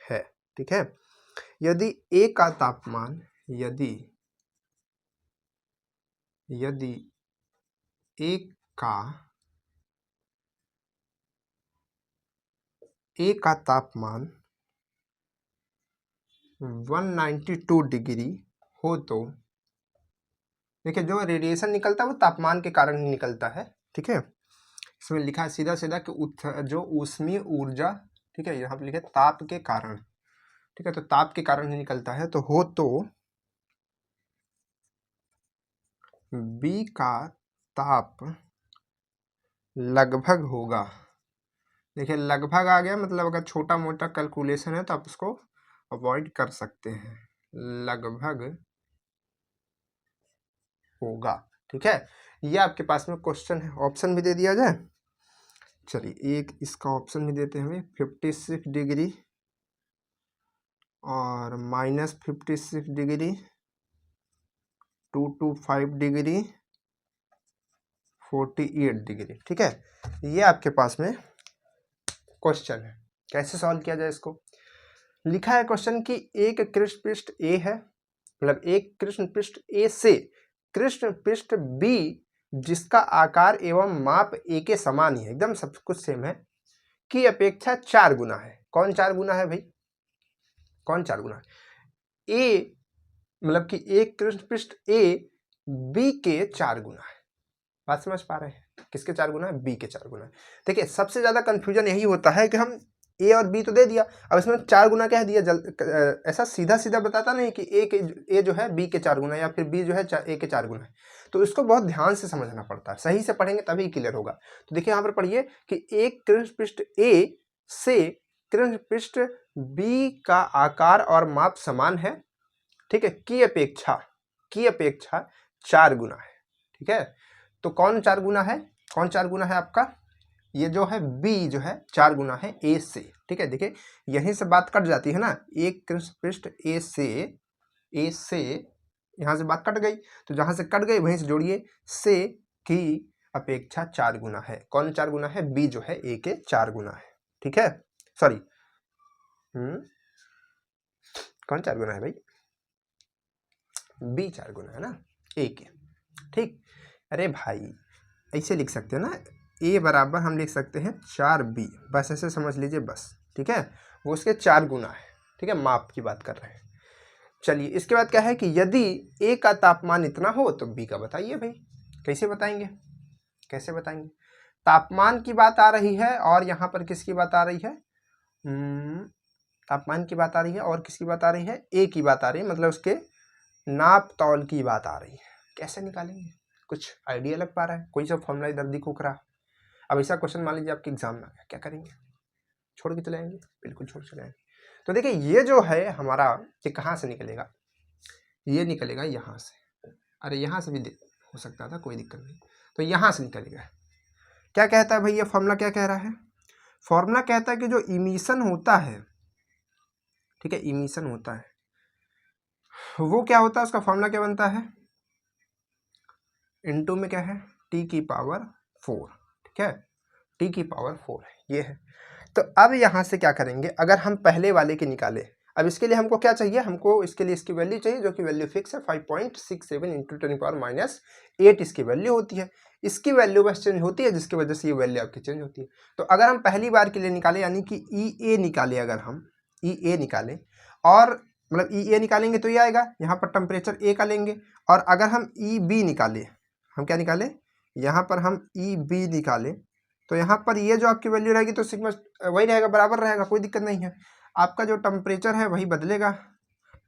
है, ठीक है। यदि ए का तापमान, यदि ए का तापमान 192 डिग्री हो तो, देखिए जो रेडिएशन निकलता है वो तापमान के कारण ही निकलता है, ठीक है। इसमें लिखा है सीधा सीधा कि जो ऊष्मीय ऊर्जा, ठीक है, यहाँ पे लिखे ताप के कारण, ठीक है। तो ताप के कारण ही निकलता है, तो हो तो बी का ताप लगभग होगा। देखिए लगभग आ गया, मतलब अगर छोटा मोटा कैलकुलेशन है तो आप उसको अवॉइड कर सकते हैं, लगभग होगा, ठीक है। ये आपके पास में क्वेश्चन है, ऑप्शन भी दे दिया जाए। चलिए एक इसका ऑप्शन भी देते हैं हमें, 56 डिग्री और -56 डिग्री, 225 डिग्री, 48 डिग्री, ठीक है। ये आपके पास में क्वेश्चन है। कैसे सॉल्व किया जाए इसको? लिखा है क्वेश्चन कि एक कृष्ण पृष्ठ ए है, मतलब एक कृष्ण पृष्ठ ए से कृष्ण पृष्ठ बी जिसका आकार एवं माप ए के समान ही है, एकदम सब कुछ सेम है, की अपेक्षा 4 गुना है। कौन 4 गुना है भाई? कौन 4 गुना है? ए मतलब कि एक कृष्ण पृष्ठ ए बी के 4 गुना है। बात समझ पा रहे हैं? किसके 4 गुना है? बी के 4 गुना है। देखिए सबसे ज्यादा कंफ्यूजन यही होता है कि हम ए और बी तो दे दिया, अब इसमें 4 गुना कह दिया, ऐसा सीधा सीधा बताता नहीं कि ए जो है बी के 4 गुना, या फिर बी जो है ए के 4 गुना है। तो इसको बहुत ध्यान से समझना पड़ता है, सही से पढ़ेंगे तभी क्लियर होगा। तो देखिए यहाँ पर पढ़िए कि एक कृष्ण पृष्ठ ए से कृष्ण पृष्ठ बी का आकार और माप समान है, ठीक है, की अपेक्षा 4 गुना है, ठीक है। तो कौन 4 गुना है? कौन 4 गुना है आपका? ये जो है बी जो है 4 गुना है ए से, ठीक है। देखिए यहीं से बात कट जाती है ना, एक कृष्ण पृष्ठ ए से यहाँ से बात कट गई, तो जहां से कट गई वहीं से जोड़िए, से की अपेक्षा 4 गुना है। कौन 4 गुना है? बी जो है ए के 4 गुना है, ठीक है। सॉरी कौन 4 गुना है भाई? बी 4 गुना है ना ए के, ठीक। अरे भाई ऐसे लिख सकते हैं ना, ए बराबर हम लिख सकते हैं 4b, बस ऐसे समझ लीजिए बस, ठीक है। वो उसके 4 गुना है, ठीक है, माप की बात कर रहे हैं। चलिए इसके बाद क्या है कि यदि ए का तापमान इतना हो तो बी का बताइए भाई। कैसे बताएंगे? तापमान की बात आ रही है और यहाँ पर किसकी बात आ रही है? तापमान की बात आ रही है और किसकी बात आ रही है, ए की बात आ रही है, मतलब उसके नाप तौल की बात आ रही है। कैसे निकालेंगे, कुछ आइडिया लग पा रहा है, कोई सा फॉर्मूला इधर दिख रहा। अब ऐसा क्वेश्चन मान लीजिए आपके एग्जाम में आ गया, क्या करेंगे, छोड़ के चले आएंगे, बिल्कुल छोड़ चले आएंगे। तो देखिए ये जो है हमारा, ये कहाँ से निकलेगा, ये निकलेगा यहाँ से, अरे यहाँ से भी हो सकता था, कोई दिक्कत नहीं, तो यहाँ से निकलेगा। क्या कहता है भाई ये फॉर्मूला, क्या कह रहा है, फॉर्मूला कहता है कि जो इमिशन होता है, ठीक है, इमिशन होता है वो क्या होता है, उसका फॉर्मूला क्या बनता है, इनटू में क्या है, टी की पावर 4, ठीक है, टी की पावर 4 है, ये है। तो अब यहाँ से क्या करेंगे, अगर हम पहले वाले की निकाले, अब इसके लिए हमको क्या चाहिए, हमको इसके लिए इसकी वैल्यू चाहिए, जो कि वैल्यू फिक्स है 5.67 इंटू 10⁻⁸ इसकी वैल्यू होती है। इसकी वैल्यू बस चेंज होती है, जिसकी वजह से ये वैल्यू आपकी चेंज होती है। तो अगर हम पहली बार के लिए निकाले, यानी कि ई ए निकाले, अगर हम ई ए निकालें, और मतलब ई ए निकालेंगे तो ये आएगा, यहाँ पर टेम्परेचर ए का लेंगे, और अगर हम ई बी निकालें, हम क्या निकालें, यहाँ पर हम ई बी निकालें, तो यहाँ पर ये जो आपकी वैल्यू रहेगी तो सिग्मा वही रहेगा, बराबर रहेगा, कोई दिक्कत नहीं है। आपका जो टेम्परेचर है वही बदलेगा,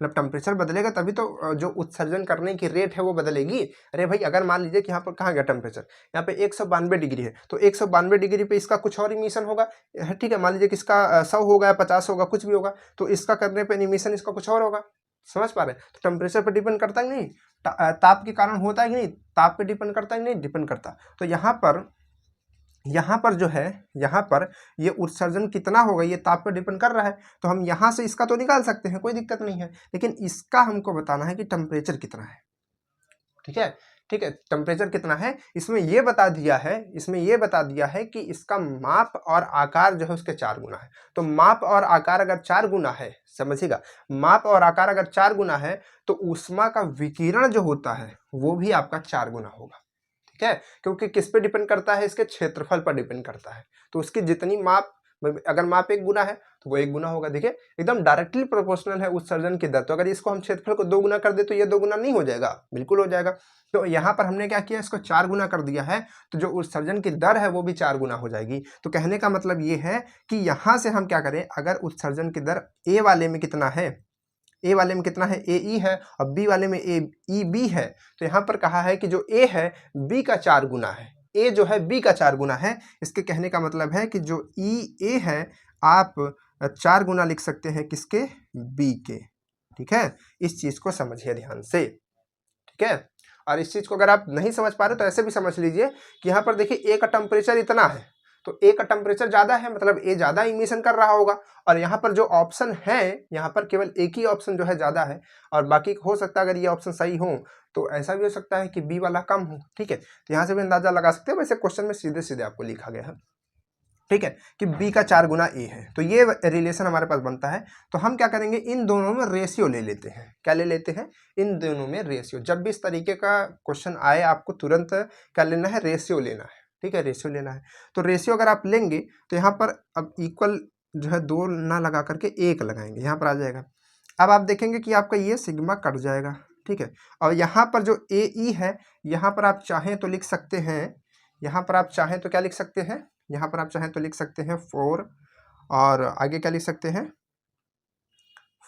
मतलब टेम्परेचर बदलेगा तभी तो जो उत्सर्जन करने की रेट है वो बदलेगी। अरे भाई अगर मान लीजिए कि यहाँ पर कहाँ गया टेम्परेचर, यहाँ पे 192 डिग्री है, तो 192 डिग्री पे इसका कुछ और इमिशन होगा, ठीक है, मान लीजिए कि इसका 100 होगा, 50 होगा, कुछ भी होगा, तो इसका करने पर इमिशन इसका कुछ और होगा, समझ पा रहे हैं। तो टेम्परेचर पर डिपेंड करता है कि नहीं, ताप के कारण होता है कि नहीं, ताप पे डिपेंड करता है कि नहीं, डिपेंड करता। तो यहाँ पर जो है, यहाँ पर ये उत्सर्जन कितना होगा ये ताप पर डिपेंड कर रहा है। तो हम यहाँ से इसका तो निकाल सकते हैं, कोई दिक्कत नहीं है, लेकिन इसका हमको बताना है कि टेम्परेचर कितना है, ठीक है, ठीक है, टेम्परेचर कितना है, इसमें ये बता दिया है, इसमें ये बता दिया है कि इसका माप और आकार जो है उसके 4 गुना है। तो माप और आकार अगर 4 गुना है, समझिएगा, माप और आकार अगर 4 गुना है, तो ऊष्मा का विकिरण जो होता है वो भी आपका 4 गुना होगा, ठीक है, क्योंकि किस पे डिपेंड करता है, इसके क्षेत्रफल पर डिपेंड करता है। तो उसकी जितनी माप, अगर माप 1 गुना है तो वो 1 गुना होगा। देखिए एकदम डायरेक्टली प्रोपोर्शनल है उत्सर्जन की दर। तो अगर इसको हम क्षेत्रफल को 2 गुना कर दे तो ये 2 गुना नहीं हो जाएगा, बिल्कुल हो जाएगा। तो यहाँ पर हमने क्या किया, इसको 4 गुना कर दिया है, तो जो उत्सर्जन की दर है वो भी 4 गुना हो जाएगी। तो कहने का मतलब ये है कि यहाँ से हम क्या करें, अगर उत्सर्जन की दर ए वाले में कितना है, ए वाले में कितना है, ए ई है, और बी वाले में ए ई बी है, तो यहाँ पर कहा है कि जो ए है बी का 4 गुना है, ए जो है बी का 4 गुना है। इसके कहने का मतलब है कि जो ई ए है आप 4 गुना लिख सकते हैं किसके, बी के, ठीक है, इस चीज को समझिए ध्यान से, ठीक है। और इस चीज को अगर आप नहीं समझ पा रहे तो ऐसे भी समझ लीजिए कि यहाँ पर देखिए ए का टेम्परेचर इतना है, तो ए का टेम्परेचर ज्यादा है, मतलब ए ज्यादा इमिशन कर रहा होगा, और यहाँ पर जो ऑप्शन है, यहाँ पर केवल एक ही ऑप्शन जो है ज्यादा है, और बाकी हो सकता है अगर ये ऑप्शन सही हो तो ऐसा भी हो सकता है कि बी वाला कम हो, ठीक है। तो यहाँ से भी अंदाजा लगा सकते हैं, वैसे क्वेश्चन में सीधे सीधे आपको लिखा गया है, ठीक है, कि बी का 4 गुना ए है। तो ये रिलेशन हमारे पास बनता है। तो हम क्या करेंगे, इन दोनों में रेशियो ले लेते हैं। क्या ले लेते हैं, इन दोनों में रेशियो। जब भी इस तरीके का क्वेश्चन आए आपको तुरंत क्या लेना है, रेशियो लेना है, ठीक है, रेशियो लेना है। तो रेशियो अगर आप लेंगे तो यहाँ पर अब इक्वल जो है 2 ना लगा करके 1 लगाएंगे, यहाँ पर आ जाएगा। अब आप देखेंगे कि आपका ये सिग्मा कट जाएगा, ठीक है। और यहाँ पर जो ए ई है, यहाँ पर आप चाहें तो लिख सकते हैं, यहाँ पर आप चाहें तो क्या लिख सकते हैं, यहाँ पर आप चाहें तो लिख सकते हैं 4, और आगे क्या लिख सकते हैं,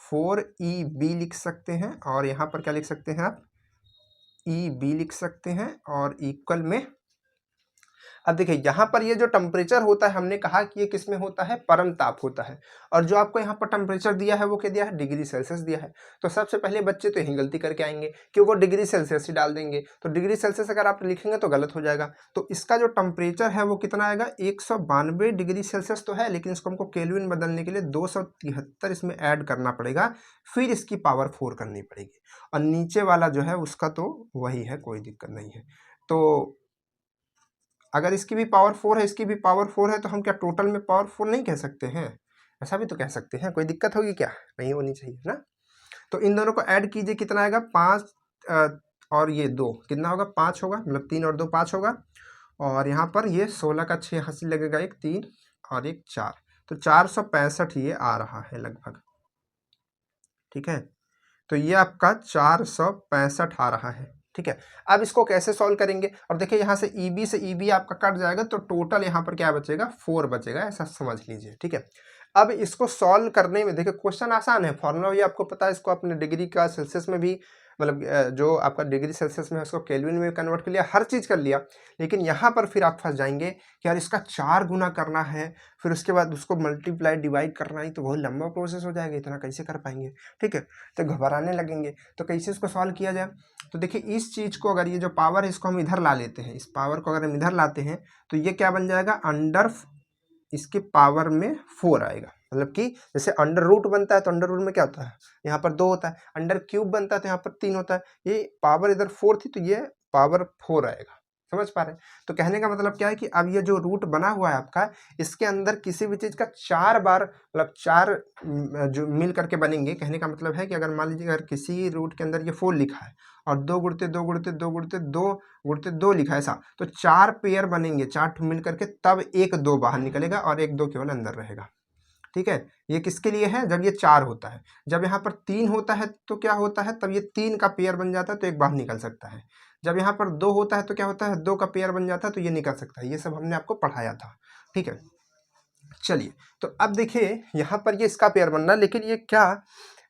4EB लिख सकते हैं, और यहाँ पर क्या लिख सकते हैं आप, EB लिख सकते हैं, और इक्वल में। अब देखिए यहाँ पर ये जो टेम्परेचर होता है, हमने कहा कि ये किस में होता है, परम ताप होता है, और जो आपको यहाँ पर टेम्परेचर दिया है वो क्या दिया है, डिग्री सेल्सियस दिया है। तो सबसे पहले बच्चे तो यही गलती करके आएंगे कि वो डिग्री सेल्सियस ही डाल देंगे, तो डिग्री सेल्सियस अगर आप लिखेंगे तो गलत हो जाएगा। तो इसका जो टेम्परेचर है वो कितना आएगा, 192 डिग्री सेल्सियस तो है, लेकिन इसको हमको केल्विन बदलने के लिए 273 इसमें ऐड करना पड़ेगा, फिर इसकी पावर 4 करनी पड़ेगी, और नीचे वाला जो है उसका तो वही है, कोई दिक्कत नहीं है। तो अगर इसकी भी पावर 4 है, इसकी भी पावर 4 है, तो हम क्या टोटल में पावर 4 नहीं कह सकते हैं, ऐसा भी तो कह सकते हैं, कोई दिक्कत होगी क्या, नहीं होनी चाहिए ना। तो इन दोनों को ऐड कीजिए, कितना आएगा, 5 और ये 2 कितना होगा, 5 होगा, मतलब 3 और 2 5 होगा, और यहाँ पर ये 16 का 6 हंसी लगेगा, एक 3 और एक 4, तो 465 ये आ रहा है लगभग, ठीक है। तो ये आपका 465 आ रहा है, ठीक है। अब इसको कैसे सॉल्व करेंगे, और देखिए यहाँ से EB से EB आपका कट जाएगा, तो टोटल यहाँ पर क्या बचेगा, 4 बचेगा, ऐसा समझ लीजिए, ठीक है। अब इसको सॉल्व करने में देखिए क्वेश्चन आसान है, फॉर्मूला ये आपको पता है, इसको अपने डिग्री का सेल्सियस में भी मतलब जो आपका डिग्री सेल्सियस में है उसको केल्विन में कन्वर्ट कर लिया, हर चीज़ कर लिया। लेकिन यहाँ पर फिर आप फंस जाएंगे कि यार इसका 4 गुना करना है, फिर उसके बाद उसको मल्टीप्लाई डिवाइड करना ही तो बहुत लंबा प्रोसेस हो जाएगा, इतना कैसे कर पाएंगे, ठीक है, तो घबराने लगेंगे। तो कैसे इसको सॉल्व किया जाए, तो देखिए इस चीज़ को अगर ये जो पावर है इसको हम इधर ला लेते हैं, इस पावर को अगर हम इधर लाते हैं तो ये क्या बन जाएगा, अंडर इसके पावर में 4 आएगा। मतलब कि जैसे अंडर रूट बनता है तो अंडर रूट में क्या होता है, यहाँ पर 2 होता है, अंडर क्यूब बनता है तो यहाँ पर 3 होता है, ये पावर इधर 4 थी तो ये पावर 4 आएगा। समझ पा रहे हैं? तो कहने का मतलब क्या है कि अब ये जो रूट बना हुआ है आपका, इसके अंदर किसी भी चीज़ का 4 बार मतलब 4 जो मिल करके बनेंगे। कहने का मतलब है कि अगर मान लीजिए अगर किसी रूट के अंदर ये 4 लिखा है और 2 गुणते 2 गुणते 2 गुणते 2 गुणते 2 लिखा है ऐसा, तो 4 पेयर बनेंगे, 4 मिल करके, तब 1 2 बाहर निकलेगा और 1 2 केवल अंदर रहेगा। ठीक है, ये किसके लिए है, जब ये 4 होता है। जब यहाँ पर 3 होता है तो क्या होता है, तब ये 3 का पेयर बन जाता है तो एक बाहर निकल सकता है। जब यहाँ पर 2 होता है तो क्या होता है, 2 का पेयर बन जाता है तो ये निकल सकता है। ये सब हमने आपको पढ़ाया था, ठीक है। चलिए, तो अब देखिए यहाँ पर ये इसका पेयर बनना, लेकिन ये क्या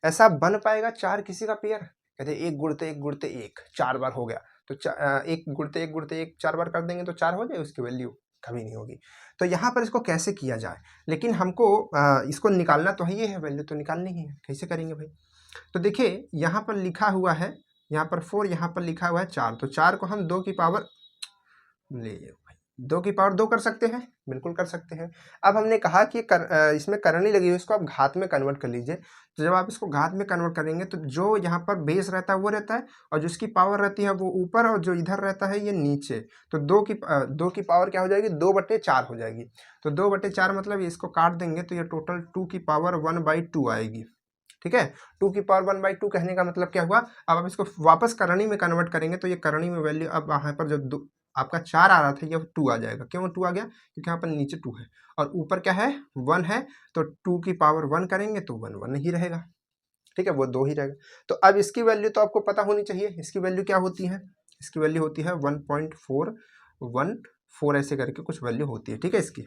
ऐसा बन पाएगा 4 किसी का पेयर? कहते 1 गुणते 1 गुणते 1 4 बार हो गया, तो 1 गुणते 1 गुणते 1 4 बार कर देंगे तो 4 हो जाए, उसकी वैल्यू कभी नहीं होगी। तो यहाँ पर इसको कैसे किया जाए, लेकिन हमको इसको निकालना तो है, ये है वैल्यू तो निकालनी ही है, कैसे करेंगे भाई। तो देखिए यहाँ पर लिखा हुआ है, यहाँ पर 4, यहाँ पर लिखा हुआ है 4, तो 4 को हम 2 की पावर ले भाई 2 की पावर 2 कर सकते हैं, बिल्कुल कर सकते हैं। अब हमने कहा कि इसमें करनी लगी हुई, इसको आप घात में कन्वर्ट कर लीजिए। तो जब आप इसको घात में कन्वर्ट करेंगे तो जो यहाँ पर बेस रहता है वो रहता है, और जो इसकी पावर रहती है वो ऊपर, और जो इधर रहता है ये नीचे। तो 2 की पावर क्या हो जाएगी, 2/4 हो जाएगी। तो 2/4 मतलब इसको काट देंगे तो ये टोटल 2 की पावर 1/2 आएगी। ठीक है, 2 की पावर 1/2 कहने का मतलब क्या हुआ, अब आप इसको वापस करणी में कन्वर्ट करेंगे तो ये करणी में वैल्यू अब यहाँ पर जो आपका 4 आ रहा था ये 2 आ जाएगा। क्यों 2 आ गया, क्योंकि यहाँ पर नीचे 2 है और ऊपर क्या है 1 है, तो 2 की पावर 1 करेंगे तो 1 1 ही रहेगा, ठीक है, वो 2 ही रहेगा। तो अब इसकी वैल्यू तो आपको पता होनी चाहिए, इसकी वैल्यू क्या होती है, इसकी वैल्यू होती है 1.414 ऐसे करके कुछ वैल्यू होती है, ठीक है इसकी,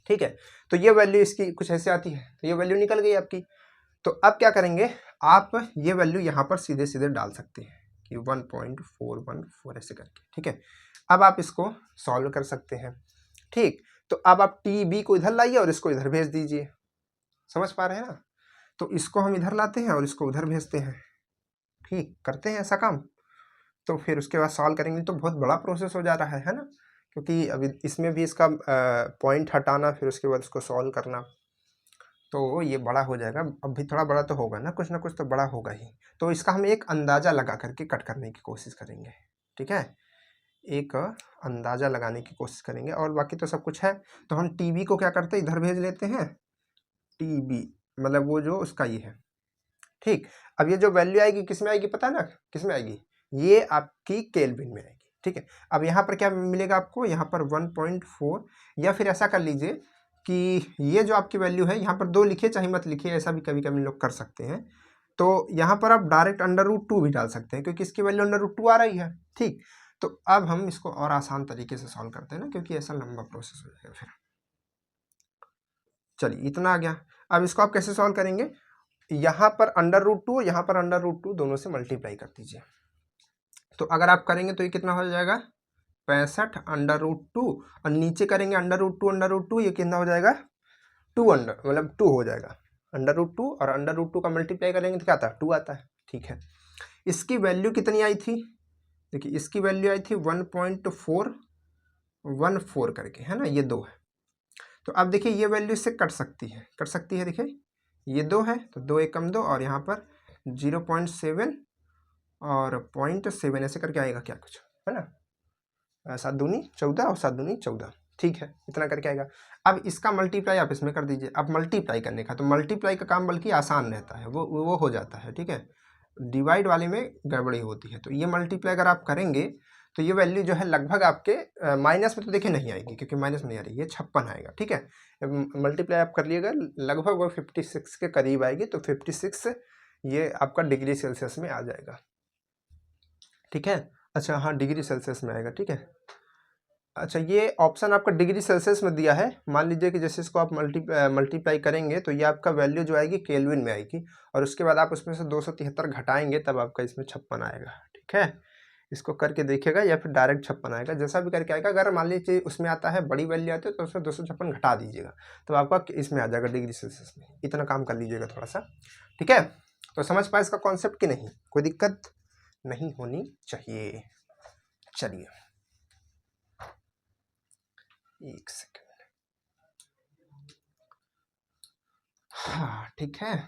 ठीक है। तो ये वैल्यू इसकी कुछ ऐसे आती है, तो ये वैल्यू निकल गई आपकी। तो अब क्या करेंगे, आप ये वैल्यू यहाँ पर सीधे सीधे डाल सकते हैं कि 1.414 ऐसे करके, ठीक है। अब आप इसको सॉल्व कर सकते हैं, ठीक। तो अब आप टी बी को इधर लाइए और इसको इधर भेज दीजिए, समझ पा रहे हैं ना। तो इसको हम इधर लाते हैं और इसको उधर भेजते हैं, ठीक, करते हैं ऐसा काम। तो फिर उसके बाद सॉल्व करेंगे तो बहुत बड़ा प्रोसेस हो जा रहा है ना, क्योंकि अभी इसमें भी इसका पॉइंट हटाना, फिर उसके बाद उसको सॉल्व करना, तो ये बड़ा हो जाएगा। अब भी थोड़ा बड़ा तो होगा ना कुछ तो बड़ा होगा ही। तो इसका हम एक अंदाज़ा लगा करके कट करने की कोशिश करेंगे, ठीक है, एक अंदाज़ा लगाने की कोशिश करेंगे, और बाकी तो सब कुछ है। तो हम टीबी को क्या करते हैं, इधर भेज लेते हैं, टीबी मतलब वो जो उसका ये है, ठीक। अब ये जो वैल्यू आएगी किस में आएगी पता है ना, किस में आएगी, ये आपकी केल्विन में आएगी, ठीक है। अब यहाँ पर क्या मिलेगा आपको, यहाँ पर 1.4, या फिर ऐसा कर लीजिए कि ये जो आपकी वैल्यू है यहाँ पर 2 लिखिए चाहे मत लिखिए, ऐसा भी कभी कभी लोग कर सकते हैं। तो यहाँ पर आप डायरेक्ट √2 भी डाल सकते हैं, क्योंकि इसकी वैल्यू √2 आ रही है, ठीक। तो अब हम इसको और आसान तरीके से सॉल्व करते हैं ना, क्योंकि ऐसा लंबा प्रोसेस हो जाएगा फिर। चलिए इतना आ गया। अब इसको आप कैसे सॉल्व करेंगे, यहाँ पर √2, यहाँ पर √2, दोनों से मल्टीप्लाई कर दीजिए। तो अगर आप करेंगे तो ये कितना हो जाएगा, 65 √2, और नीचे करेंगे √2 ये कितना हो जाएगा, 2 मतलब 2 हो जाएगा। √2 और √2 का मल्टीप्लाई करेंगे तो क्या आता है, 2 आता है, ठीक है। इसकी वैल्यू कितनी आई थी, देखिए इसकी वैल्यू आई थी 1.414 करके, है ना, ये 2 है। तो अब देखिए ये वैल्यू इससे कट सकती है, देखिए ये 2 है तो 2 1 कम 2, और यहाँ पर 0.7 और 0.7 ऐसे करके आएगा क्या कुछ, है ना, 7 दूनी 14 और 7 दूनी 14, ठीक है, इतना करके आएगा। अब इसका मल्टीप्लाई आप इसमें कर दीजिए। अब मल्टीप्लाई करने का, तो मल्टीप्लाई का काम बल्कि आसान रहता है, वो हो जाता है, ठीक है, डिवाइड वाले में गड़बड़ी होती है। तो ये मल्टीप्लाई अगर आप करेंगे तो ये वैल्यू जो है लगभग आपके माइनस में तो देखिए नहीं आएगी, क्योंकि माइनस में नहीं आ रही, ये 56 आएगा, ठीक है। मल्टीप्लाई आप कर लिएगा लगभग वो 56 के करीब आएगी, तो 56 ये आपका डिग्री सेल्सियस में आ जाएगा, ठीक है। अच्छा हाँ, डिग्री सेल्सियस में आएगा, ठीक है। अच्छा, ये ऑप्शन आपका डिग्री सेल्सियस में दिया है। मान लीजिए कि जैसे इसको आप मल्टीप्लाई करेंगे तो ये आपका वैल्यू जो आएगी केल्विन में आएगी, और उसके बाद आप उसमें से 273 घटाएंगे तब आपका इसमें 56 आएगा। ठीक है, इसको करके देखिएगा या फिर डायरेक्ट 56 आएगा, जैसा भी करके आएगा। अगर मान लीजिए उसमें आता है बड़ी वैल्यू आती है तो उसमें 256 घटा दीजिएगा, तो आपका इसमें आ जाएगा डिग्री सेल्सियस में। इतना काम कर लीजिएगा थोड़ा सा। ठीक है, तो समझ पाए इसका कॉन्सेप्ट कि नहीं? कोई दिक्कत नहीं होनी चाहिए। चलिए एक सेकेंड। हाँ ठीक है,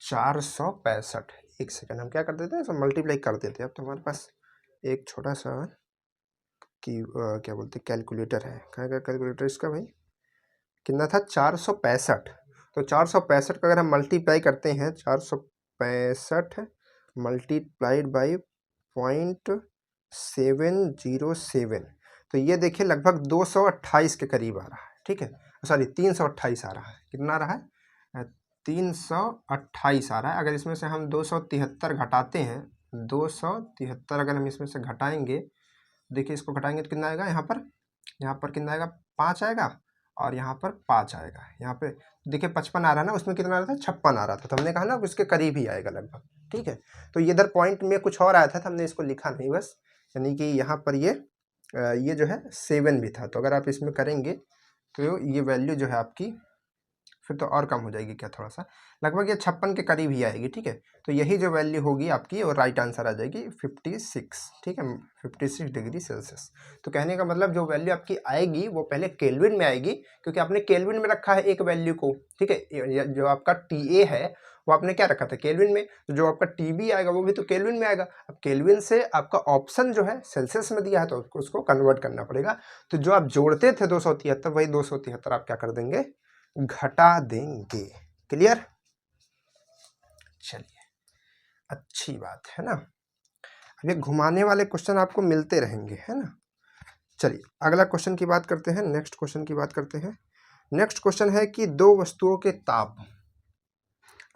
चार सौ पैंसठ। एक सेकेंड, हम क्या कर देते हैं, सब मल्टीप्लाई कर देते हैं। अब तो हमारे पास एक छोटा सा क्या बोलते हैं कैलकुलेटर है। कहाँ का कैलकुलेटर इसका भाई? कितना था? 465। तो 465 का अगर हम मल्टीप्लाई करते हैं, 465 मल्टीप्लाइड बाई 0.707, तो ये देखिए लगभग 228 के करीब आ रहा है। ठीक है, सॉरी 328 आ रहा है। कितना आ रहा है? 328 आ रहा है। अगर इसमें से हम 273 घटाते हैं, 273 अगर हम इसमें से घटाएंगे, देखिए इसको घटाएंगे तो कितना आएगा? यहाँ पर कितना आएगा? 5 आएगा, और यहाँ पर 5 आएगा। यहाँ पे देखिए 55 आ रहा है ना, उसमें कितना आ रहा था? 56 आ रहा था। तो हमने कहा ना उसके करीब ही आएगा लगभग। ठीक है, तो ये इधर पॉइंट में कुछ और आया था तो हमने इसको लिखा नहीं बस, यानी कि यहाँ पर ये जो है 7 भी था। तो अगर आप इसमें करेंगे तो ये वैल्यू जो है आपकी फिर तो और कम हो जाएगी क्या, थोड़ा सा, लगभग ये 56 के करीब ही आएगी। ठीक है, तो यही जो वैल्यू होगी आपकी और राइट आंसर आ जाएगी 56। ठीक है, 56 डिग्री सेल्सियस। तो कहने का मतलब जो वैल्यू आपकी आएगी वो पहले केल्विन में आएगी, क्योंकि आपने केल्विन में रखा है एक वैल्यू को। ठीक है, जो आपका TA है वो आपने क्या रखा था? केल्विन में। तो जो आपका TB आएगा वो भी तो केल्विन में आएगा। अब केल्विन से आपका ऑप्शन जो है सेल्सियस में दिया है तो उसको कन्वर्ट करना पड़ेगा। तो जो आप जोड़ते थे 273, वही 273 आप क्या कर देंगे? घटा देंगे। क्लियर? चलिए, अच्छी बात है ना। अब ये घुमाने वाले क्वेश्चन आपको मिलते रहेंगे, है ना। चलिए अगला क्वेश्चन की बात करते हैं, नेक्स्ट क्वेश्चन की बात करते हैं। नेक्स्ट क्वेश्चन है कि दो वस्तुओं के ताप।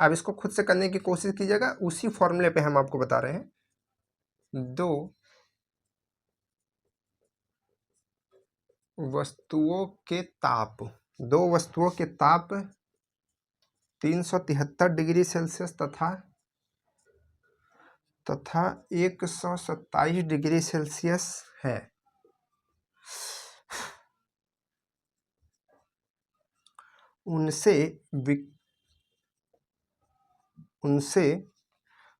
अब इसको खुद से करने की कोशिश कीजिएगा, उसी फॉर्मूले पे हम आपको बता रहे हैं। दो वस्तुओं के ताप, 373 डिग्री सेल्सियस तथा 127 डिग्री सेल्सियस है। उनसे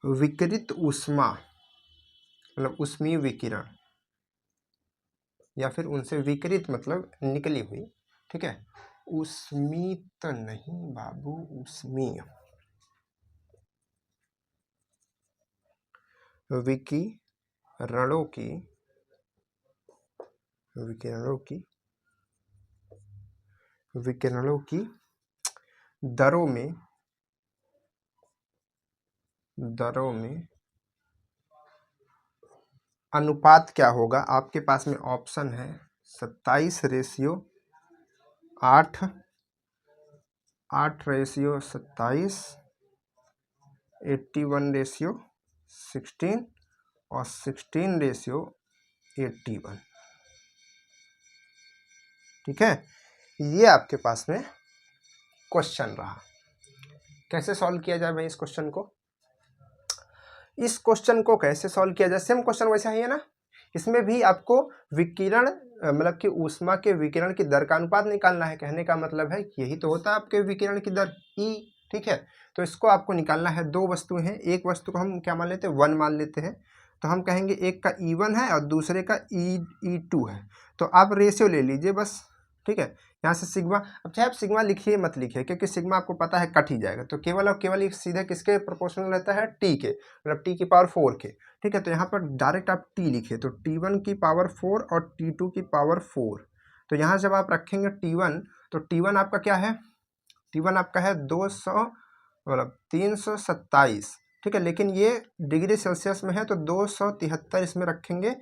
विकिरित ऊष्मा, मतलब ऊष्मीय विकिरण, या फिर उनसे विकिरित मतलब निकली हुई। ठीक है, ऊष्मित नहीं बाबू, ऊष्मीय विकिरणों की दरों में अनुपात क्या होगा? आपके पास में ऑप्शन है 27:8, 8:27, 81:16 और 16:81। ठीक है, ये आपके पास में क्वेश्चन रहा। कैसे सॉल्व किया जाए भाई इस क्वेश्चन को? इस क्वेश्चन को कैसे सॉल्व किया जाए? सेम क्वेश्चन वैसा ही है ना। इसमें भी आपको विकिरण मतलब कि ऊष्मा के विकिरण की दर का अनुपात निकालना है। कहने का मतलब है यही तो होता है आपके विकिरण की दर, E। ठीक है, तो इसको आपको निकालना है। दो वस्तु हैं, एक वस्तु को हम क्या मान लेते हैं? 1 मान लेते हैं। तो हम कहेंगे एक का E1 है और दूसरे का E2 है। तो आप रेशियो ले लीजिए बस। ठीक है, यहाँ से सिग्मा, अब चाहे आप सिग्मा लिखिए मत लिखिए, क्योंकि सिग्मा आपको पता है कट ही जाएगा। तो केवल और केवल सीधे किसके प्रोपोर्शनल रहता है? T के, मतलब T की पावर 4 के। ठीक है, तो यहाँ पर डायरेक्ट आप T लिखिए, तो T1 की पावर 4 और T2 की पावर 4। तो यहाँ जब आप रखेंगे T1, तो T1 आपका क्या है? T1 आपका है 200 मतलब 327। ठीक है, लेकिन ये डिग्री सेल्सियस में है तो 273 इसमें रखेंगे,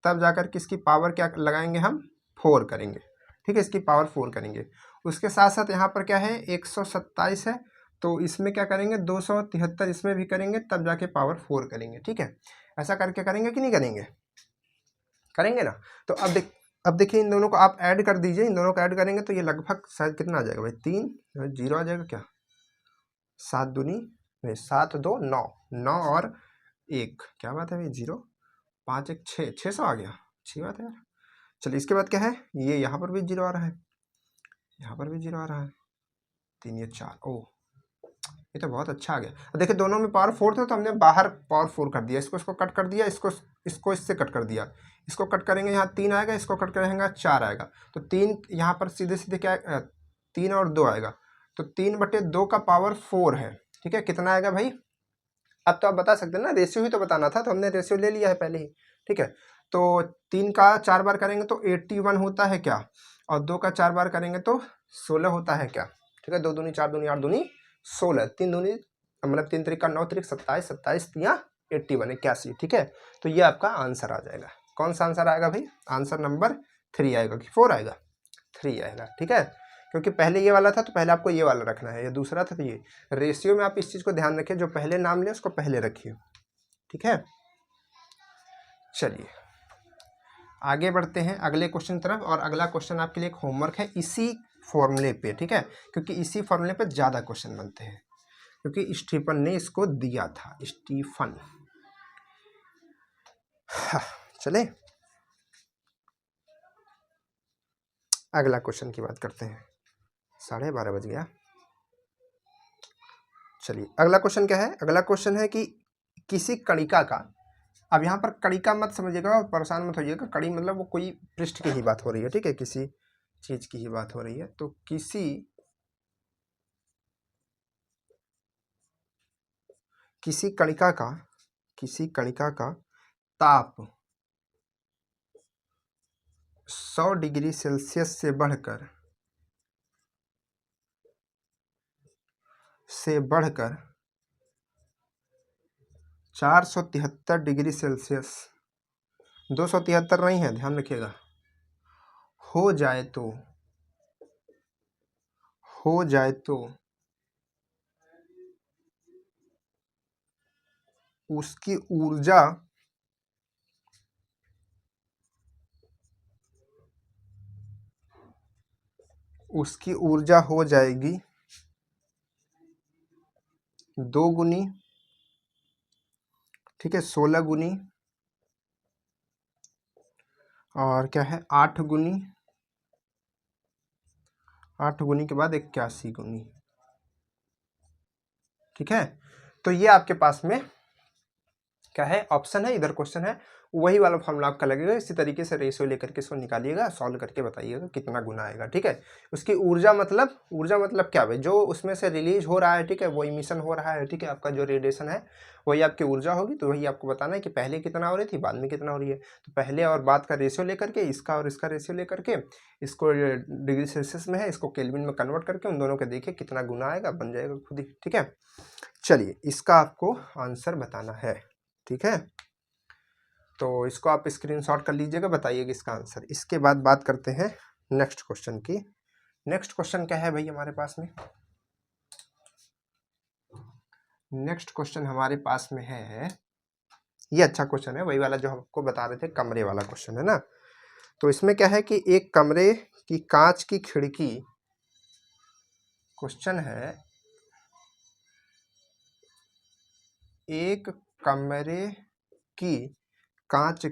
तब जाकर के इसकी पावर क्या लगाएंगे हम? 4 करेंगे। ठीक है, इसकी पावर 4 करेंगे। उसके साथ साथ यहाँ पर क्या है? 127 है तो इसमें क्या करेंगे 273 इसमें भी करेंगे, तब जाके पावर 4 करेंगे। ठीक है, ऐसा करके करेंगे कि नहीं करेंगे, करेंगे ना। तो अब देखिए इन दोनों को आप ऐड कर दीजिए, इन दोनों को ऐड करेंगे तो ये लगभग शायद कितना आ जाएगा भाई, 3 जीरो आ जाएगा क्या, 7 दूनी नहीं 7 2 9, 9 और 1, क्या बात है भाई, 0 5 1 6, 600 आ गया, अच्छी बात है यार। चलिए इसके बाद क्या है, ये यहाँ पर भी 0 आ रहा है, यहाँ पर भी 0 आ रहा है, 3 ये 4, ओ ये तो बहुत अच्छा आ गया। देखिए दोनों में पावर 4 था तो हमने बाहर पावर 4 कर दिया, इसको कट कर दिया, इसको इससे कट कर दिया, इसको कट करेंगे यहाँ 3 आएगा, इसको कट करेंगे 4 आएगा, तो 3 यहाँ पर सीधे सीधे क्या 3 और 2 आएगा, तो 3/2 का पावर 4 है। ठीक है, कितना आएगा भाई, अब तो आप बता सकते हैं ना, रेशियो ही तो बताना था, तो हमने रेशियो ले लिया है पहले ही। ठीक है, तो 3 का 4 बार करेंगे तो 81 होता है क्या, और 2 का 4 बार करेंगे तो 16 होता है क्या। ठीक है, 2 दूनी 4 दूनी 8 दूनी 16, 3 दूनी मतलब 3 3 9 3 27, 27 तिया 81 81। ठीक है, तो ये आपका आंसर आ जाएगा। कौन सा आंसर आएगा भाई, आंसर नंबर 3 आएगा कि 4 आएगा, 3 आएगा। ठीक है, क्योंकि पहले ये वाला था तो पहले आपको ये वाला रखना है, ये दूसरा था तो ये रेशियो में आप इस चीज़ को ध्यान रखिए, जो पहले नाम ले उसको पहले रखिए। ठीक है, चलिए आगे बढ़ते हैं अगले क्वेश्चन तरफ, और अगला क्वेश्चन आपके लिए एक होमवर्क है इसी फॉर्मूले पे। ठीक है, क्योंकि इसी फॉर्मूले पे ज़्यादा क्वेश्चन बनते हैं, क्योंकि स्टीफन ने इसको दिया था, स्टीफन। चले अगला क्वेश्चन की बात करते हैं, 12:30 बज गया। चलिए अगला क्वेश्चन क्या है, अगला क्वेश्चन है कि किसी कणिका का, अब यहाँ पर कणिका मत समझिएगा और परेशान मत होइएगा, कड़ी मतलब वो कोई पृष्ठ की ही बात हो रही है। ठीक है, किसी चीज की ही बात हो रही है, तो किसी कणिका का ताप 100 डिग्री सेल्सियस से बढ़कर 473 डिग्री सेल्सियस, 273 नहीं है, ध्यान रखिएगा, हो जाए तो उसकी ऊर्जा हो जाएगी 2 गुनी, ठीक है, 16 गुनी, और क्या है 8 गुनी, 8 गुनी के बाद 81 गुनी। ठीक है, तो ये आपके पास में क्या है, ऑप्शन है, इधर क्वेश्चन है, वही वाला फॉर्मूला आपका लगेगा। इसी तरीके से रेशियो लेकर के इसको निकालिएगा, सॉल्व करके बताइएगा कितना गुना आएगा। ठीक है, उसकी ऊर्जा मतलब क्या भाई, जो उसमें से रिलीज हो रहा है, ठीक है, वो इमिशन हो रहा है, ठीक है, आपका जो रेडिएशन है वही आपकी ऊर्जा होगी। तो वही आपको बताना है कि पहले कितना हो रही थी, बाद में कितना हो रही है। तो पहले और बाद का रेशियो लेकर के, इसका और इसका रेशियो लेकर के, इसको डिग्री सेल्सियस में है, इसको केल्विन में कन्वर्ट करके उन दोनों के देखिए कितना गुना आएगा, बन जाएगा खुद ही। ठीक है, चलिए इसका आपको आंसर बताना है। ठीक है, तो इसको आप स्क्रीनशॉट कर लीजिएगा, बताइएगा इसका आंसर। इसके बाद बात करते हैं नेक्स्ट क्वेश्चन की। नेक्स्ट क्वेश्चन क्या है भाई हमारे पास में, नेक्स्ट क्वेश्चन हमारे पास में है, ये अच्छा क्वेश्चन है, वही वाला जो हमको बता रहे थे, कमरे वाला क्वेश्चन है ना। तो इसमें क्या है कि एक कमरे की कांच की खिड़की, क्वेश्चन है एक कमरे की कांच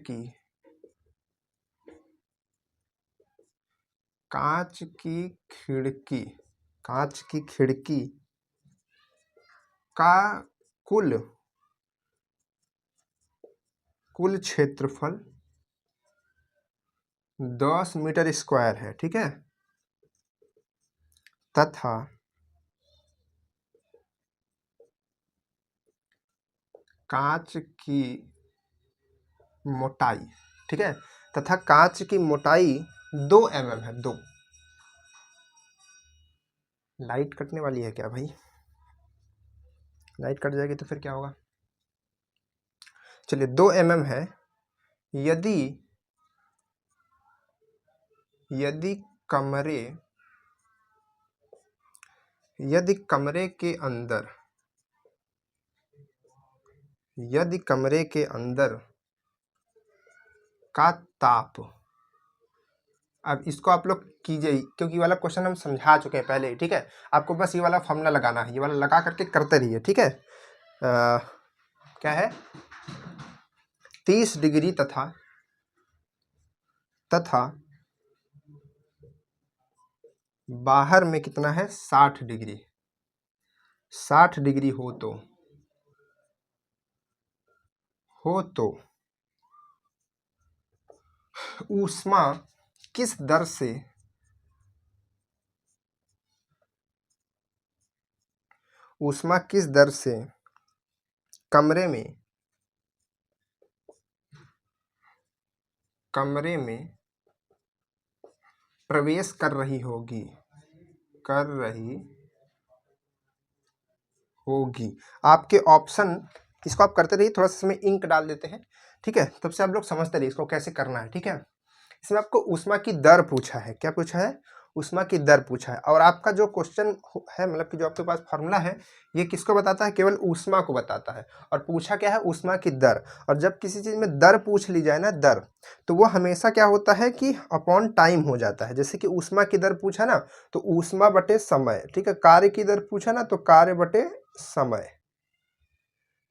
की खिड़की का कुल क्षेत्रफल 10 मीटर स्क्वायर है। ठीक है, तथा कांच की मोटाई, ठीक है, तथा कांच की मोटाई 2 mm है। 2, लाइट कटने वाली है क्या भाई, लाइट कट जाएगी तो फिर क्या होगा। चलिए 2 mm है, यदि कमरे यदि कमरे के अंदर का ताप, अब इसको आप लोग कीजिए क्योंकि ये वाला क्वेश्चन हम समझा चुके हैं पहले ही, ठीक है। आपको बस ये वाला फॉर्मूला लगाना है, ये वाला लगा करके करते रहिए, ठीक है। क्या है, 30 डिग्री तथा बाहर में कितना है 60 डिग्री, 60 डिग्री हो तो ऊष्मा किस दर से कमरे में प्रवेश कर रही होगी। आपके ऑप्शन, इसको आप करते रहिए, थोड़ा सा इसमें इंक डाल देते हैं, ठीक है। तब से आप लोग समझते रहिए इसको कैसे करना है, ठीक है। इसमें आपको ऊष्मा की दर पूछा है, क्या पूछा है, ऊष्मा की दर पूछा है। और आपका जो क्वेश्चन है, मतलब कि जो आपके पास फॉर्मूला है, ये किसको बताता है, केवल ऊष्मा को बताता है। और पूछा क्या है, ऊष्मा की दर। और जब किसी चीज में दर पूछ ली जाए ना, दर, तो वो हमेशा क्या होता है कि अपॉन टाइम हो जाता है। जैसे कि ऊष्मा की दर पूछा ना, तो ऊष्मा बटे समय, ठीक है। कार्य की दर पूछा ना, तो कार्य बटे समय,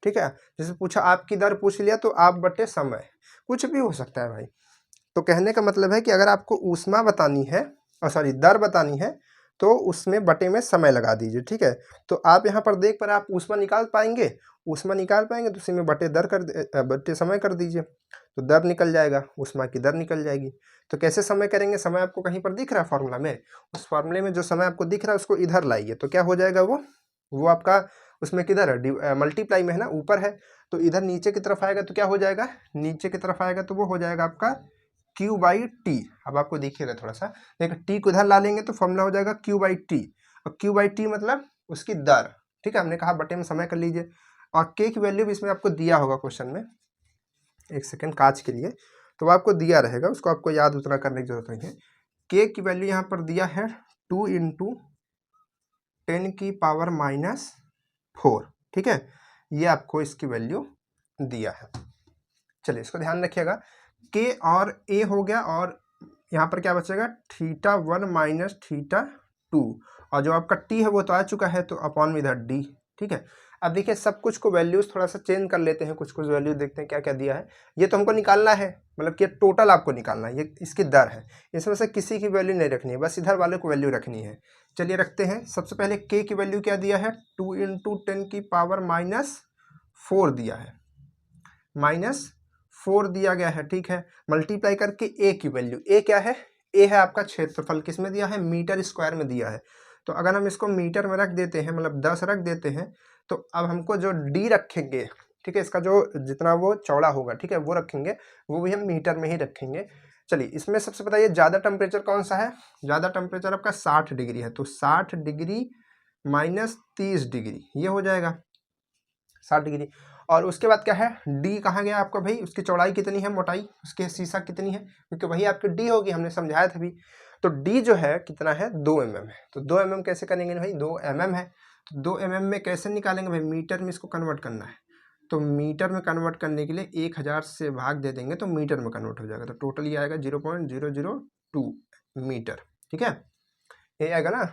ठीक है। जैसे पूछा आपकी दर पूछ लिया, तो आप बटे समय, कुछ भी हो सकता है भाई। तो कहने का मतलब है कि अगर आपको ऊष्मा बतानी है, सॉरी दर बतानी है, तो उसमें बटे में समय लगा दीजिए, ठीक है। तो आप यहाँ पर देख पर आप ऊष्मा निकाल पाएंगे, तो उसी में बटे समय कर दीजिए, तो दर निकल जाएगा, ऊष्मा की दर निकल जाएगी। तो कैसे समय करेंगे, समय आपको कहीं पर दिख रहा है फॉर्मूला में, उस फॉर्मूले में जो समय आपको दिख रहा है उसको इधर लाइए, तो क्या हो जाएगा, वो आपका उसमें किधर है, मल्टीप्लाई में है ना, ऊपर है। तो इधर नीचे की तरफ आएगा तो क्या हो जाएगा, नीचे की तरफ आएगा तो वो हो जाएगा आपका Q/T। अब आपको देखिएगा थोड़ा सा, देखिए टी को इधर ला लेंगे तो फॉर्मूला हो जाएगा Q/T, और Q/T मतलब उसकी दर, ठीक है। हमने कहा बटे में समय कर लीजिए। और K की वैल्यू भी इसमें आपको दिया होगा क्वेश्चन में, एक सेकेंड कांच के लिए, तो आपको दिया रहेगा, उसको आपको याद उतना करने की जरूरत नहीं है। K की वैल्यू यहाँ पर दिया है 2 × 10⁻⁴, ठीक है। ये आपको इसकी वैल्यू दिया है। चलिए इसको ध्यान रखिएगा, K और A हो गया, और यहाँ पर क्या बचेगा, θ1 - θ2, और जो आपका T है वो तो आ चुका है, तो अपॉन में इधर D, ठीक है। अब देखिए सब कुछ को वैल्यूज थोड़ा सा चेंज कर लेते हैं, कुछ वैल्यू देखते हैं क्या क्या दिया है। ये तो हमको निकालना है, मतलब कि टोटल आपको निकालना है, ये इसकी दर है, इसमें से किसी की वैल्यू नहीं रखनी है, बस इधर वाले को वैल्यू रखनी है। चलिए रखते हैं। सबसे पहले K की वैल्यू क्या दिया है, 2 × 10⁻⁴ दिया है, -4 दिया गया है, ठीक है। मल्टीप्लाई करके A की वैल्यू, A क्या है, A है आपका क्षेत्रफल, किस में दिया है, मीटर स्क्वायर में दिया है। तो अगर हम इसको मीटर में रख देते हैं, मतलब 10 रख देते हैं, तो अब हमको जो D रखेंगे, ठीक है, इसका जो जितना वो चौड़ा होगा, ठीक है, वो रखेंगे, वो भी हम मीटर में ही रखेंगे। चलिए इसमें सबसे बताइए ज़्यादा टेम्परेचर कौन सा है, ज़्यादा टेम्परेचर आपका 60 डिग्री है, तो 60 डिग्री -30 डिग्री, ये हो जाएगा 60 डिग्री। और उसके बाद क्या है, डी कहाँ गया आपका भाई, उसकी चौड़ाई कितनी है, मोटाई उसके शीशा कितनी है, क्योंकि वही आपकी डी होगी, हमने समझाया था भी। तो डी जो है कितना है, 2 mm है। तो 2 mm कैसे करेंगे भाई, 2 mm है, तो 2 mm में कैसे निकालेंगे भाई, मीटर में इसको कन्वर्ट करना है। तो मीटर में कन्वर्ट करने के लिए 1000 से भाग दे देंगे तो मीटर में कन्वर्ट हो जाएगा, तो टोटल ये आएगा 0.002 मीटर, ठीक है, ये आएगा ना,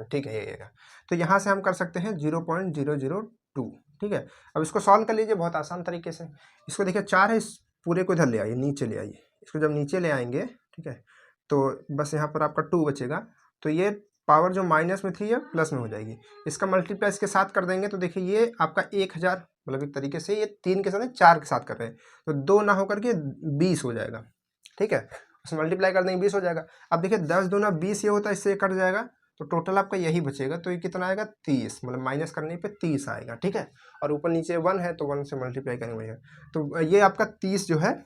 ठीक है, ये आएगा। तो यहाँ से हम कर सकते हैं 0.002, ठीक है। अब इसको सॉल्व कर लीजिए बहुत आसान तरीके से। इसको देखिए 4 है, इस पूरे को इधर ले आइए, नीचे ले आइए, इसको जब नीचे ले आएंगे, ठीक है, तो बस यहाँ पर आपका 2 बचेगा। तो ये पावर जो माइनस में थी ये प्लस में हो जाएगी, इसका मल्टीप्लाई इसके साथ कर देंगे, तो देखिए ये आपका 1000, मतलब एक तरीके से ये 3 के साथ 4 के साथ कर रहे हैं, तो 2 ना होकर के 20 हो जाएगा, ठीक है। उसमें मल्टीप्लाई कर देंगे 20 हो जाएगा। अब देखिए 10 दूना 20 ये होता है, इससे कट जाएगा, तो टोटल आपका यही बचेगा, तो ये कितना आएगा 30, मतलब माइनस करने पे 30 आएगा, ठीक है। और ऊपर नीचे 1 है तो 1 से मल्टीप्लाई करेंगे, तो ये आपका 30 जो है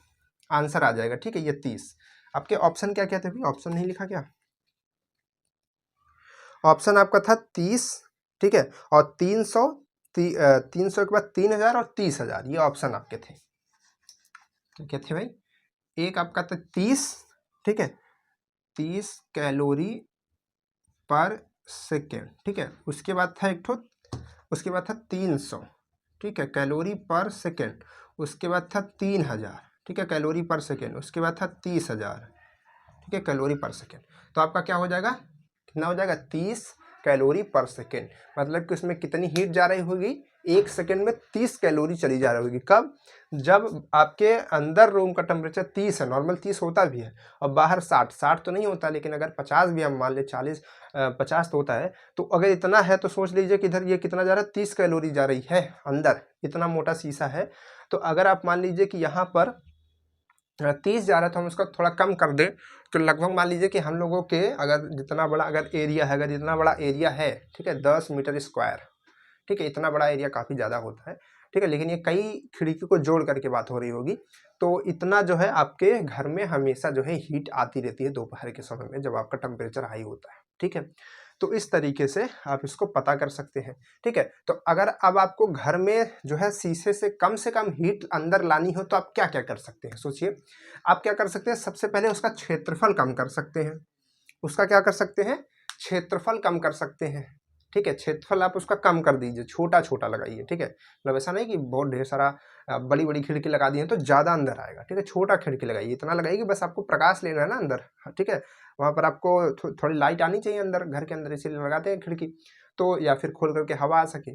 आंसर आ जाएगा, ठीक है, ये 30। आपके ऑप्शन क्या क्या थे भाई, ऑप्शन नहीं लिखा क्या, ऑप्शन आपका था 30, ठीक है, और 300, 300 के बाद 3000 और 30,000, ये ऑप्शन आपके थे। क्या थे भाई, एक आपका था 30, ठीक है, 30 कैलोरी पर सेकेंड, ठीक है। उसके बाद था एक ठो, उसके बाद था 300, ठीक है, कैलोरी पर सेकेंड। उसके बाद था 3000, ठीक है, कैलोरी पर सेकेंड। उसके बाद था 30,000, ठीक है, कैलोरी पर सेकेंड। तो आपका क्या हो जाएगा, कितना हो जाएगा, 30 कैलोरी पर सेकेंड। मतलब कि उसमें कितनी हीट जा रही होगी, 1 सेकेंड में 30 कैलोरी चली जा रही होगी। कब, जब आपके अंदर रूम का टेम्परेचर 30 है, नॉर्मल 30 होता भी है, और बाहर 60 तो नहीं होता, लेकिन अगर 50 भी हम मान ले, 50 तो होता है। तो अगर इतना है तो सोच लीजिए कि इधर ये कितना जा रहा है, 30 कैलोरी जा रही है अंदर, इतना मोटा शीशा है। तो अगर आप मान लीजिए कि यहाँ पर 30 जा रहा है, तो हम उसका थोड़ा कम कर दें, तो लगभग मान लीजिए कि हम लोगों के अगर जितना बड़ा अगर एरिया है, अगर इतना बड़ा एरिया है, ठीक है, 10 मीटर स्क्वायर, ठीक है, इतना बड़ा एरिया काफ़ी ज़्यादा होता है, ठीक है, लेकिन ये कई खिड़की को जोड़ करके बात हो रही होगी। तो इतना जो है आपके घर में हमेशा जो है हीट आती रहती है दोपहर के समय में, जब आपका टेम्परेचर हाई होता है, ठीक है। तो इस तरीके से आप इसको पता कर सकते हैं, ठीक है। तो अगर अब आपको घर में जो है शीशे से कम हीट अंदर लानी हो, तो आप क्या क्या कर सकते हैं, सोचिए। आप क्या कर सकते हैं, सबसे पहले उसका क्षेत्रफल कम कर सकते हैं। उसका क्या कर सकते हैं, क्षेत्रफल कम कर सकते हैं, ठीक है। क्षेत्रफल आप उसका कम कर दीजिए, छोटा छोटा लगाइए, ठीक है। मतलब ऐसा नहीं कि बहुत ढेर सारा बड़ी बड़ी खिड़की लगा दी है तो ज़्यादा अंदर आएगा, ठीक है। छोटा खिड़की लगाइए, इतना लगाइए कि बस आपको प्रकाश लेना है ना अंदर, ठीक है। वहाँ पर आपको थोड़ी लाइट आनी चाहिए अंदर, घर के अंदर इसीलिए लगाते हैं खिड़की, तो या फिर खोल करके हवा आ सके,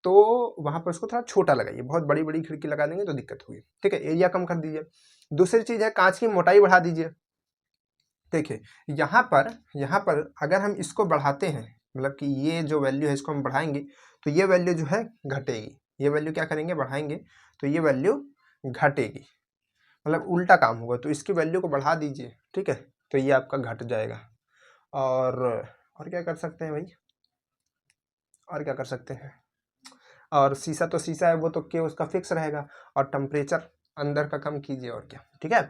तो वहाँ पर उसको थोड़ा छोटा लगाइए। बहुत बड़ी बड़ी खिड़की लगा देंगे तो दिक्कत होगी, ठीक है। एरिया कम कर दीजिए। दूसरी चीज़ है, कांच की मोटाई बढ़ा दीजिए। देखिए यहाँ पर अगर हम इसको बढ़ाते हैं, मतलब कि ये जो वैल्यू है इसको हम बढ़ाएंगे, तो ये वैल्यू जो है घटेगी। ये वैल्यू क्या करेंगे, बढ़ाएंगे, तो ये वैल्यू घटेगी, मतलब उल्टा काम होगा। तो इसकी वैल्यू को बढ़ा दीजिए, ठीक है, तो ये आपका घट जाएगा। और क्या कर सकते हैं भाई, और क्या कर सकते हैं, और शीशा तो शीशा है, वो तो के उसका फिक्स रहेगा, और टेम्परेचर अंदर का कम कीजिए, और क्या, ठीक है।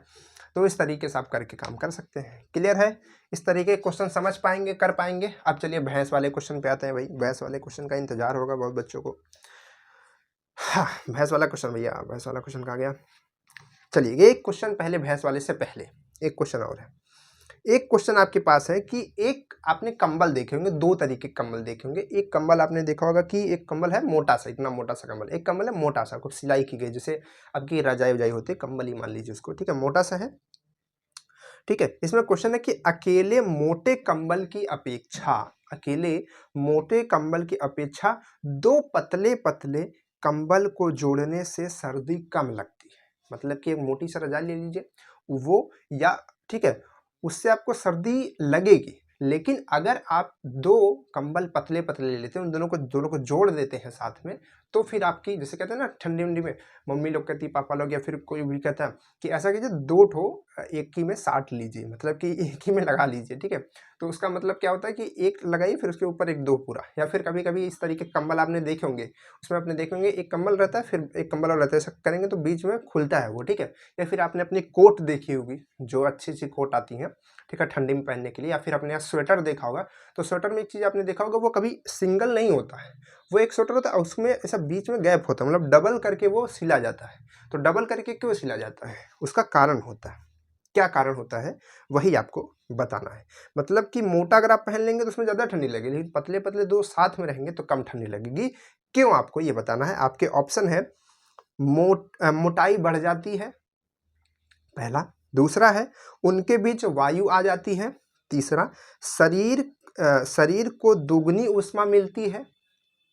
तो इस तरीके से आप करके काम कर सकते हैं। क्लियर है, इस तरीके के क्वेश्चन समझ पाएंगे, कर पाएंगे। अब चलिए भैंस वाले क्वेश्चन पे आते हैं भाई। भैंस वाले क्वेश्चन का इंतजार होगा बहुत बच्चों को। हाँ, भैंस वाला क्वेश्चन भैया, भैंस वाला क्वेश्चन कहाँ गया। चलिए एक क्वेश्चन पहले, भैंस वाले से पहले एक क्वेश्चन और है। एक क्वेश्चन आपके पास है कि एक आपने कंबल देखे होंगे, दो तरीके के कंबल देखे होंगे। एक कंबल आपने देखा होगा कि एक कंबल है मोटा सा, इतना मोटा सा कंबल, एक कंबल है मोटा सा, कुछ सिलाई की गई, जैसे आपकी रजाई वजाई होती है, कंबल ही मान लीजिए उसको, ठीक है, मोटा सा है, ठीक है। इसमें क्वेश्चन है कि अकेले मोटे कंबल की अपेक्षा, अकेले मोटे कंबल की अपेक्षा दो पतले पतले कंबल को जोड़ने से सर्दी कम लगती है। मतलब कि एक मोटी सी रजाई ले लीजिए, वो, या ठीक है, उससे आपको सर्दी लगेगी, लेकिन अगर आप दो कंबल पतले पतले ले लेते हैं, उन दोनों को जोड़ देते हैं साथ में, तो फिर आपकी, जैसे कहते हैं ना ठंडी उंडी में मम्मी लोग कहती, पापा लोग, या फिर कोई भी कहता है कि ऐसा कीजिए, दो ठो एक ही में साट लीजिए, मतलब कि एक ही में लगा लीजिए, ठीक है। तो उसका मतलब क्या होता है कि एक लगाइए, फिर उसके ऊपर एक दो पूरा। या फिर कभी कभी इस तरीके कंबल आपने देखे होंगे, उसमें आपने देखे होंगे एक कंबल रहता है, फिर एक कंबल और रहता है, ऐसा करेंगे तो बीच में खुलता है वो, ठीक है। या फिर आपने अपनी कोट देखी होगी, जो अच्छी अच्छी कोट आती हैं, ठीक है, ठंडी में पहनने के लिए। या फिर आपने यहाँ स्वेटर देखा होगा, तो स्वेटर में एक चीज़ आपने देखा होगा, वो कभी सिंगल नहीं होता है, वो एक स्वेटर होता है, उसमें ऐसा बीच में गैप होता है, मतलब डबल करके वो सिला जाता है। तो डबल करके क्यों सिला जाता है, उसका कारण होता है। क्या कारण होता है, वही आपको बताना है। मतलब कि मोटा अगर आप पहन लेंगे तो उसमें ज़्यादा ठंडी लगेगी, लेकिन पतले पतले दो साथ में रहेंगे तो कम ठंडी लगेगी। क्यों, आपको ये बताना है। आपके ऑप्शन है, मोटाई बढ़ जाती है, पहला। दूसरा है, उनके बीच वायु आ जाती है। तीसरा, शरीर को दुगनी ऊष्मा मिलती है।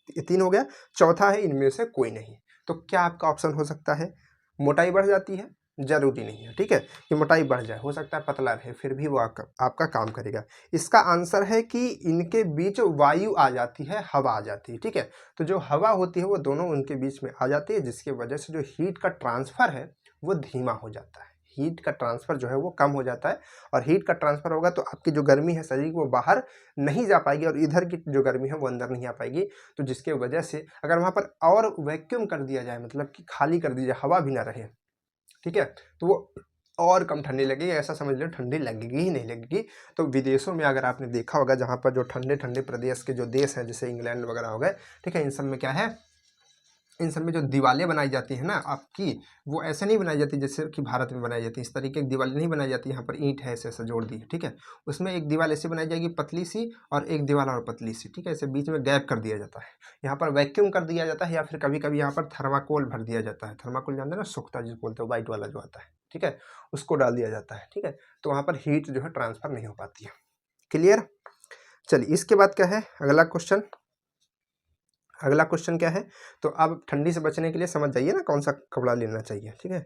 ये तीन हो गया। चौथा है, इनमें से कोई नहीं। तो क्या आपका ऑप्शन हो सकता है, मोटाई बढ़ जाती है, जरूरी नहीं है, ठीक है, कि मोटाई बढ़ जाए, हो सकता है पतला रहे, फिर भी वो आपका काम करेगा। इसका आंसर है कि इनके बीच वायु आ जाती है, हवा आ जाती है, ठीक है। तो जो हवा होती है वो दोनों उनके बीच में आ जाती है, जिसकी वजह से जो हीट का ट्रांसफर है वो धीमा हो जाता है, हीट का ट्रांसफर जो है वो कम हो जाता है। और हीट का ट्रांसफर होगा तो आपकी जो गर्मी है शरीर की, वो बाहर नहीं जा पाएगी, और इधर की जो गर्मी है वो अंदर नहीं आ पाएगी। तो जिसके वजह से अगर वहाँ पर और वैक्यूम कर दिया जाए, मतलब कि खाली कर दीजिए, हवा भी ना रहे, ठीक है, तो वो और कम ठंडी लगेगी। ऐसा समझ लो ठंडी लगेगी ही नहीं लगेगी। तो विदेशों में अगर आपने देखा होगा, जहाँ पर जो ठंडे ठंडे प्रदेश के जो देश हैं, जैसे इंग्लैंड वगैरह हो गए, ठीक है, इन सब में क्या है, इन सब में जो दीवारें बनाई जाती है ना आपकी, वो ऐसे नहीं बनाई जाती जैसे कि भारत में बनाई जाती है। इस तरीके की दीवार नहीं बनाई जाती। यहाँ पर ईंट है, ऐसे ऐसे जोड़ दी है, ठीक है। उसमें एक दीवार ऐसे बनाई जाएगी पतली सी, और एक दीवार और पतली सी, ठीक है। ऐसे बीच में गैप कर दिया जाता है। यहाँ पर वैक्यूम कर दिया जाता है, या फिर कभी कभी यहाँ पर थर्माकोल भर दिया जाता है। थर्माकोल जानते हैं ना, सूखता जिसको बोलते हैं, व्हाइट वाला जो आता है, ठीक है, उसको डाल दिया जाता है, ठीक है। तो वहाँ पर हीट जो है ट्रांसफर नहीं हो पाती है। क्लियर। चलिए इसके बाद क्या है अगला क्वेश्चन। अगला क्वेश्चन क्या है, तो अब ठंडी से बचने के लिए समझ जाइए ना कौन सा कपड़ा लेना चाहिए, ठीक है।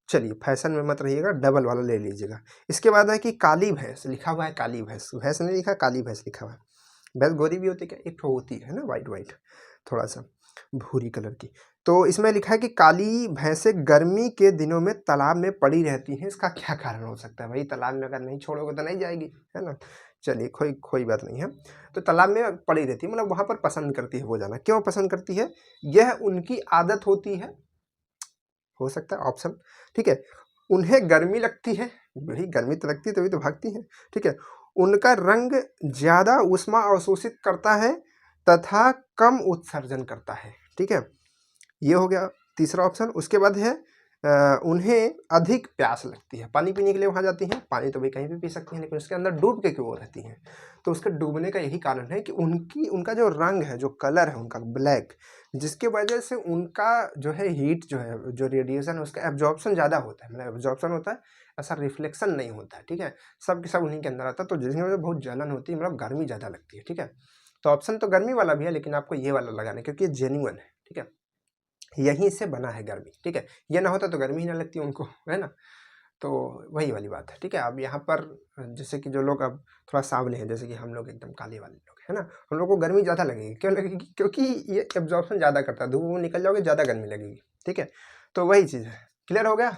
चलिए फैशन में मत रहिएगा, डबल वाला ले लीजिएगा। इसके बाद है कि काली भैंस लिखा हुआ है, काली भैंस, भैंस नहीं लिखा, काली भैंस लिखा हुआ है। भैंस गोरी भी होती है क्या, एक ठो होती है ना वाइट वाइट, थोड़ा सा भूरी कलर की। तो इसमें लिखा है कि काली भैंसें गर्मी के दिनों में तालाब में पड़ी रहती हैं, इसका क्या कारण हो सकता है भाई। तालाब में अगर नहीं छोड़ोगे तो नहीं जाएगी, है ना। चलिए कोई बात नहीं है। तो तालाब में पड़ी रहती है, मतलब वहाँ पर पसंद करती है वो जाना। क्यों पसंद करती है, यह उनकी आदत होती है, हो सकता है ऑप्शन, ठीक है। उन्हें गर्मी लगती है, भाई गर्मी तो लगती है तभी तो भागती है, ठीक है। उनका रंग ज़्यादा ऊष्मा अवशोषित करता है तथा कम उत्सर्जन करता है, ठीक है। ये हो गया तीसरा ऑप्शन। उसके बाद है उन्हें अधिक प्यास लगती है, पानी पीने के लिए वहाँ जाती हैं। पानी तो भाई कहीं भी पी सकती हैं, लेकिन उसके अंदर डूब के क्यों रहती हैं, तो उसके डूबने का यही कारण है कि उनका जो रंग है, जो कलर है उनका ब्लैक, जिसके वजह से उनका जो है हीट जो है, जो रेडिएशन है, उसका एब्जॉर्प्शन ज़्यादा होता है। मतलब एब्जॉर्प्शन होता है, ऐसा रिफ्लेक्शन नहीं होता है, ठीक है। सब के सब उन्हीं के अंदर आता है, तो जिसकी वजह से बहुत जलन होती है, मतलब गर्मी ज़्यादा लगती है, ठीक है। तो ऑप्शन तो गर्मी वाला भी है, लेकिन आपको ये वाला लगाना है क्योंकि ये जेन्युइन है, ठीक है। यहीं से बना है गर्मी, ठीक है। ये ना होता तो गर्मी ही ना लगती उनको, है ना। तो वही वाली बात है, ठीक है। अब यहाँ पर जैसे कि जो लोग अब थोड़ा सांवले हैं, जैसे कि हम लोग एकदम काले वाले लोग, है ना, हम लोग को गर्मी ज़्यादा लगेगी। क्यों लगेगी, क्योंकि ये एब्जॉर्प्शन ज़्यादा करता है, धूप में निकल जाओगे ज़्यादा गर्मी लगेगी, ठीक है। तो वही चीज़ है। क्लियर हो गया।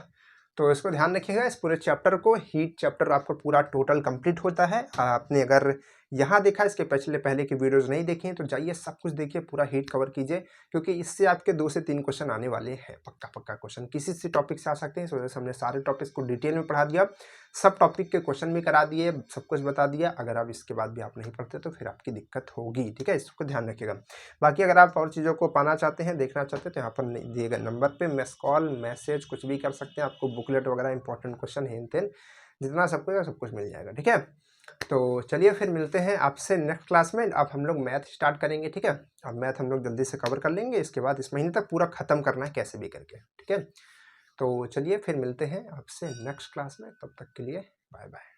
तो इसको ध्यान रखिएगा, इस पूरे चैप्टर को, हीट चैप्टर आपको पूरा टोटल कंप्लीट होता है। आपने अगर यहाँ देखा, इसके पहले की वीडियोस नहीं देखी हैं तो जाइए सब कुछ देखिए, पूरा हीट कवर कीजिए, क्योंकि इससे आपके 2 से 3 क्वेश्चन आने वाले हैं, पक्का क्वेश्चन किसी से टॉपिक से आ सकते हैं। इस वजह से हमने सारे टॉपिक्स को डिटेल में पढ़ा दिया, सब टॉपिक के क्वेश्चन भी करा दिए, सब कुछ बता दिया। अगर आप इसके बाद भी आप नहीं पढ़ते तो फिर आपकी दिक्कत होगी, ठीक है। इसको ध्यान रखिएगा। बाकी अगर आप और चीज़ों को पाना चाहते हैं, देखना चाहते हैं, तो यहाँ पर दिए गए नंबर पर मिस कॉल, मैसेज कुछ भी कर सकते हैं। आपको बुकलेट वगैरह इंपॉर्टेंट क्वेश्चन हेन टेन जितना सब कुछ मिल जाएगा, ठीक है। तो चलिए फिर मिलते हैं आपसे नेक्स्ट क्लास में। अब हम लोग मैथ स्टार्ट करेंगे, ठीक है। अब मैथ हम लोग जल्दी से कवर कर लेंगे, इसके बाद इस महीने तक पूरा ख़त्म करना है कैसे भी करके, ठीक है। तो चलिए फिर मिलते हैं आपसे नेक्स्ट क्लास में, तब तक के लिए बाय बाय।